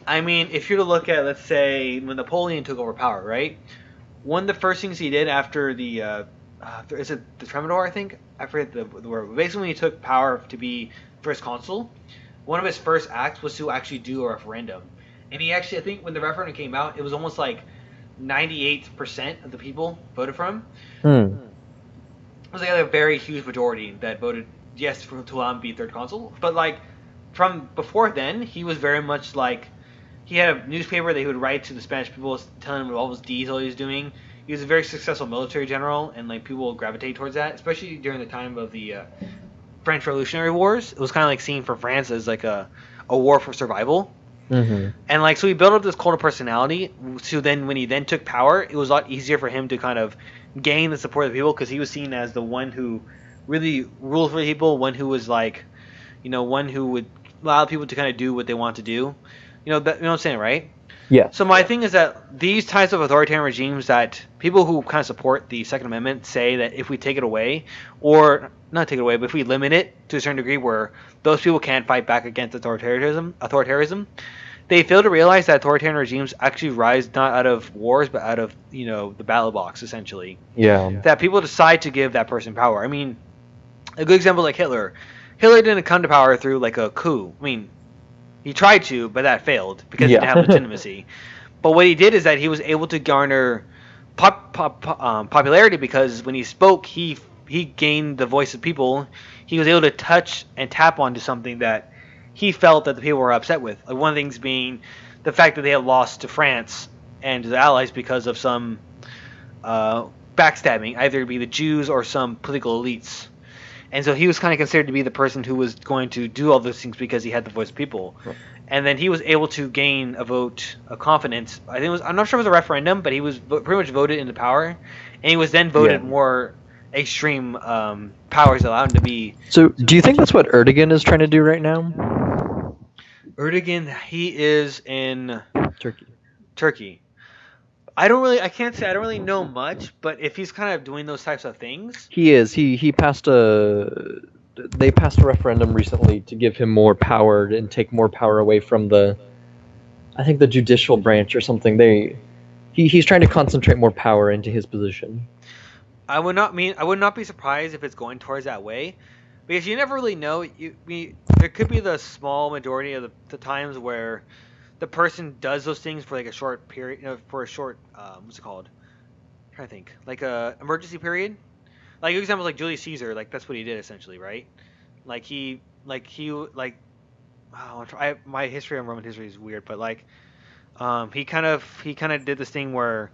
I mean, if you're to look at, let's say, when Napoleon took over power, right? One of the first things he did after the, is it the Tremendor, I think? I forget the word. Basically, when he took power to be first consul, one of his first acts was to actually do a referendum. And he actually, I think when the referendum came out, it was almost like 98% of the people voted for him. It was like a very huge majority that voted yes to allow him to be third consul. But like from before then, he was very much like, he had a newspaper that he would write to the Spanish people telling them all his deeds, all he was doing. He was a very successful military general, and like people would gravitate towards that, especially during the time of the French Revolutionary Wars. It was kind of like seen for France as like a war for survival. And like so he built up this cult of personality. So then when he then took power, it was a lot easier for him to kind of gain the support of the people, because he was seen as the one who really ruled for the people, one who was like, one who would allow people to kind of do what they want to do. You know what I'm saying, right? Yeah. So my thing is that these types of authoritarian regimes, that people who kind of support the Second Amendment say that if we take it away, or not take it away, but if we limit it to a certain degree where those people can't fight back against authoritarianism, they fail to realize that authoritarian regimes actually rise not out of wars, but out of, the ballot box, essentially. Yeah. That people decide to give that person power. I mean, a good example is like Hitler. Hitler didn't come to power through like a coup. I mean, he tried to, but that failed because he didn't have legitimacy. But what he did is that he was able to garner popularity, because when he spoke, he gained the voice of people. He was able to touch and tap onto something that he felt that the people were upset with. Like one of the things being the fact that they had lost to France and to the Allies because of some backstabbing, either it be the Jews or some political elites. And so he was kind of considered to be the person who was going to do all those things because he had the voice of people. Right. And then he was able to gain a vote of confidence. I think it was, I'm not sure if it was a referendum, but he was pretty much voted into power. And he was then voted more extreme powers that allowed him to be. So do you think that's what Erdogan is trying to do right now? Erdogan, he is in Turkey. I can't say, I don't really know much, but if he's kind of doing those types of things. He is. They passed a referendum recently to give him more power and take more power away from the judicial branch or something. He's trying to concentrate more power into his position. I would not be surprised if it's going towards that way, because you never really know. There could be the small majority of the times where the person does those things for like a short period, for a short, what's it called? I'm trying to think, like a emergency period. Like example, like Julius Caesar, like that's what he did essentially, right? My history on Roman history is weird, but like, he kind of did this thing where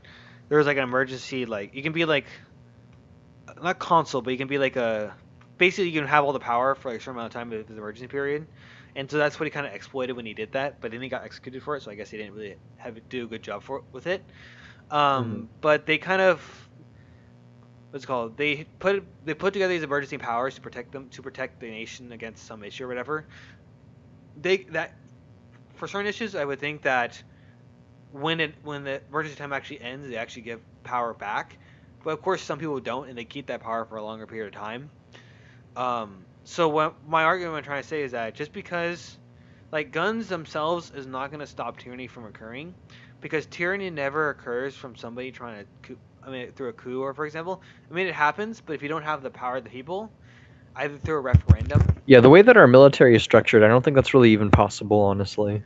there was like an emergency, like you can be like, not consul, but you can be like basically you can have all the power for like a certain amount of time if it's an emergency period. And so that's what he kind of exploited when he did that, but then he got executed for it. So I guess he didn't really do a good job with it. But they kind of, what's it called? They put together these emergency powers to protect the nation against some issue or whatever. For certain issues, I would think that when the emergency time actually ends, they actually give power back. But of course, some people don't, and they keep that power for a longer period of time. So what my argument I'm trying to say is that just because, like, guns themselves is not going to stop tyranny from occurring, because tyranny never occurs from somebody trying to, through a coup, or for example, it happens, but if you don't have the power of the people, either through a referendum. Yeah, the way that our military is structured, I don't think that's really even possible, honestly.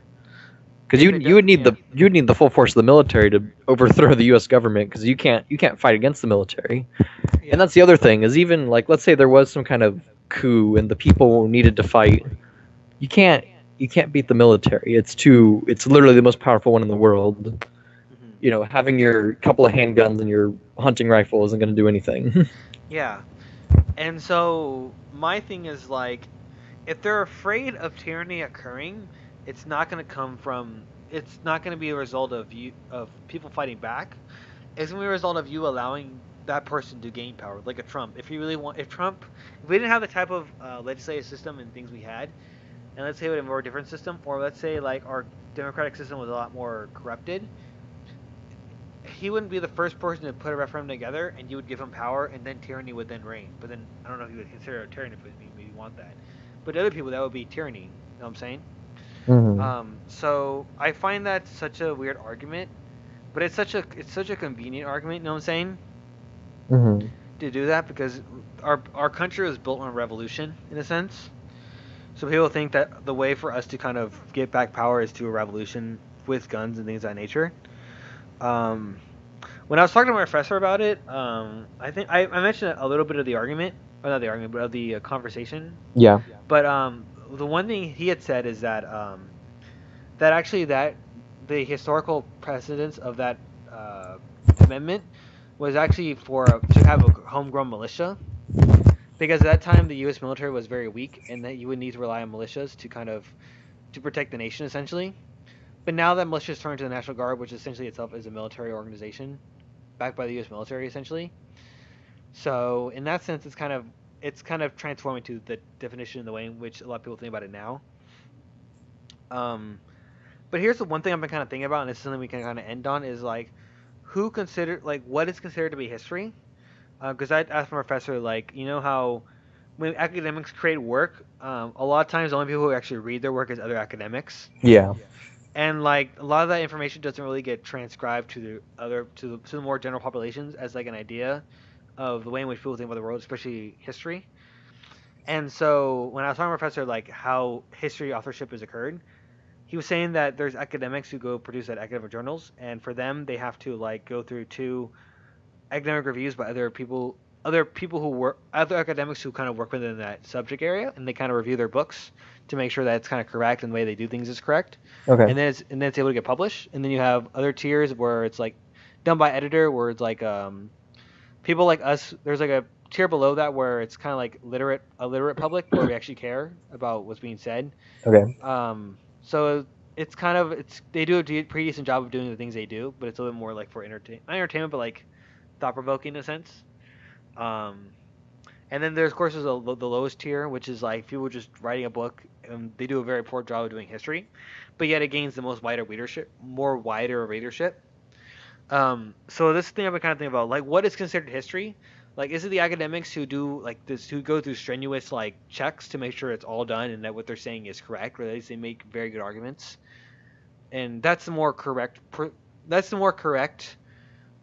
Because you would need the full force of the military to overthrow the U.S. government, because you can't fight against the military. Yeah. And that's the other thing, is even like, let's say there was some kind of coup and the people needed to fight, you can't beat the military. It's literally the most powerful one in the world. having your couple of handguns and your hunting rifle isn't going to do anything. Yeah. And so my thing is like, if they're afraid of tyranny occurring, it's not going to come from. It's not going to be a result of people fighting back. It's going to be a result of you allowing that person to gain power, like a Trump. If if we didn't have the type of legislative system and things we had, and let's say we had a more different system, or let's say like our democratic system was a lot more corrupted, he wouldn't be the first person to put a referendum together, and you would give him power, and then tyranny would then reign. But then I don't know if you would consider it tyranny, if maybe want that. But to other people, that would be tyranny. You know what I'm saying? So I find that such a weird argument, but it's such a convenient argument. You know what I'm saying? To do that, because our country was built on revolution in a sense. So people think that the way for us to kind of get back power is to a revolution with guns and things of that nature. When I was talking to my professor about it, I think I mentioned a little bit of the argument, or not the argument, but of the conversation. Yeah. But the one thing he had said is that that actually that the historical precedence of that amendment was actually to have a homegrown militia, because at that time the U.S. military was very weak, and that you would need to rely on militias to protect the nation essentially. But now that militias turned to the National Guard, which essentially itself is a military organization, backed by the U.S. military essentially. So in that sense, it's kind of transforming to the definition in the way in which a lot of people think about it now. But here's the one thing I've been kind of thinking about, and this is something we can kind of end on, is like, what is considered to be history? Because I asked my professor, like, you know how when academics create work, a lot of times the only people who actually read their work is other academics. Yeah. And like a lot of that information doesn't really get transcribed to the more general populations as like an idea of the way in which people think about the world, especially history. And so when I was talking to my professor, like how history authorship has occurred, he was saying that there's academics who go produce at academic journals, and for them they have to like go through 2 academic reviews by other academics who kind of work within that subject area, and they kind of review their books to make sure that it's kind of correct and the way they do things is correct. Okay. And then it's able to get published. And then you have other tiers where it's like done by editor, where it's like people like us. There's like a tier below that where it's kind of like a literate public where we actually care about what's being said. Okay. So it's kind of they do a pretty decent job of doing the things they do, but it's a little bit more like for not entertainment, but like thought provoking in a sense. And then there's, of course, the lowest tier, which is like people just writing a book, and they do a very poor job of doing history, but yet it gains the wider readership. So this thing I've been kind of thinking about, like, what is considered history? Like, is it the academics who do like this, who go through strenuous like checks to make sure it's all done and that what they're saying is correct, or they make very good arguments, and that's the more correct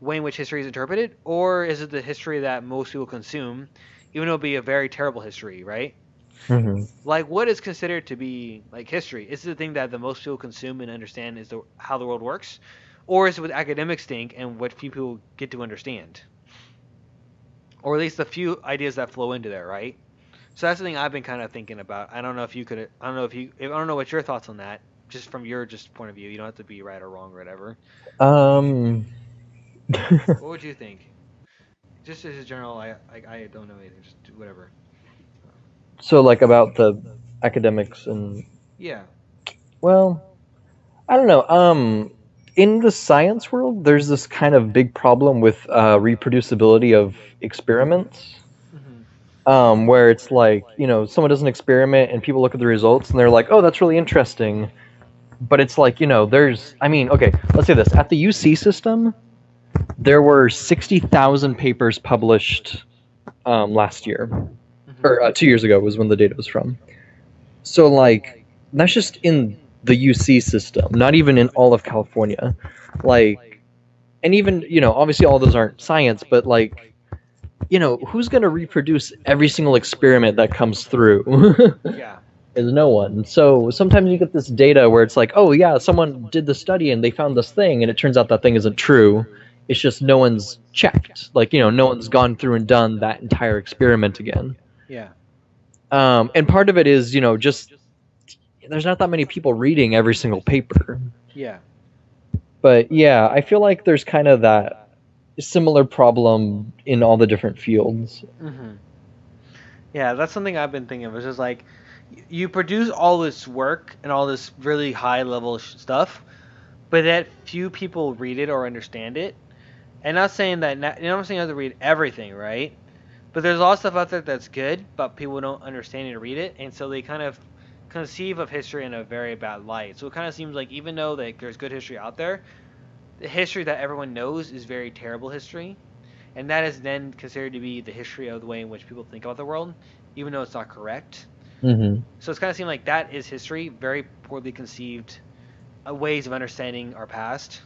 way in which history is interpreted? Or is it the history that most people consume, even though it'll be a very terrible history, right? Like, what is considered to be like history? Is it the thing that the most people consume and understand is how the world works, or is it what academics think and what few people get to understand, or at least the few ideas that flow into there, right? So that's the thing I've been kind of thinking about. I don't know what your thoughts on that, just from your point of view. You don't have to be right or wrong or whatever. What would you think? Just as a general, I don't know anything. Just do whatever. So, like, about the academics and... Yeah. Well, I don't know. In the science world, there's this kind of big problem with reproducibility of experiments. Where it's like, someone does an experiment and people look at the results and they're like, oh, that's really interesting. But it's like, okay, let's say this. At the UC system, there were 60,000 papers published last year. Or 2 years ago was when the data was from. So, like, that's just in the UC system, not even in all of California. Like, and even, obviously all those aren't science, but, like, who's going to reproduce every single experiment that comes through? Yeah. Is no one. So sometimes you get this data where it's like, oh yeah, someone did the study and they found this thing, and it turns out that thing isn't true. It's just no one's checked. Like, no one's gone through and done that entire experiment again. Yeah. And part of it is, just there's not that many people reading every single paper. Yeah. But yeah, I feel like there's kind of that similar problem in all the different fields. Yeah, that's something I've been thinking of. It's just like you produce all this work and all this really high level stuff, but that few people read it or understand it. And not saying that, I'm saying you have to read everything, right? But there's a lot of stuff out there that's good, but people don't understand it or read it, and so they kind of conceive of history in a very bad light. So it kind of seems like even though like there's good history out there, the history that everyone knows is very terrible history, and that is then considered to be the history of the way in which people think about the world, even though it's not correct. Mm-hmm. So it's kind of seemed like that is history, very poorly conceived ways of understanding our past,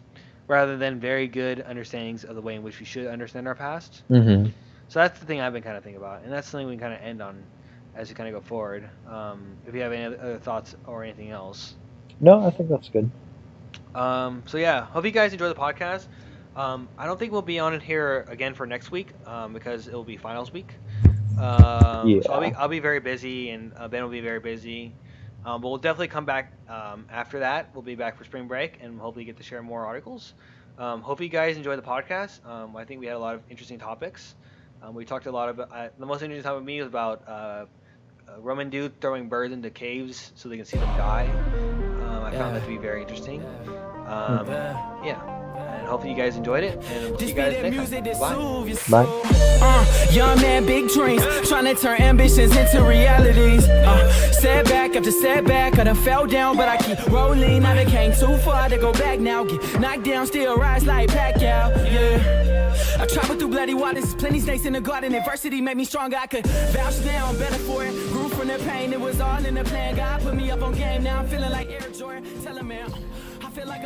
rather than very good understandings of the way in which we should understand our past. Mm-hmm. So that's the thing I've been kind of thinking about, and that's something we can kind of end on as we kind of go forward. If you have any other thoughts or anything else. No, I think that's good. So yeah, hope you guys enjoy the podcast. I don't think we'll be on it here again for next week because it will be finals week. Yeah. So I'll be very busy, and Ben will be very busy. But we'll definitely come back after that. We'll be back for spring break, and hopefully get to share more articles. Hope you guys enjoy the podcast. I think we had a lot of interesting topics. We talked a lot about the most interesting topic with me was about a Roman dude throwing birds into caves so they can see them die. I found that to be very interesting. Yeah. And hopefully you guys enjoyed it, and we'll see you guys next time. Bye. Young man, big dreams, trying to turn ambitions into realities. Setback after setback, I done fell down, but I keep rolling. I done came too far to go back now. Get knocked down, still rise like Pacquiao. Yeah, I traveled through bloody waters, plenty snakes in the garden. Adversity made me stronger. I could vouch now, I'm better for it. Grew from the pain, it was all in the plan. God put me up on game, now I'm feeling like Air Jordan. Tell him, man, I feel like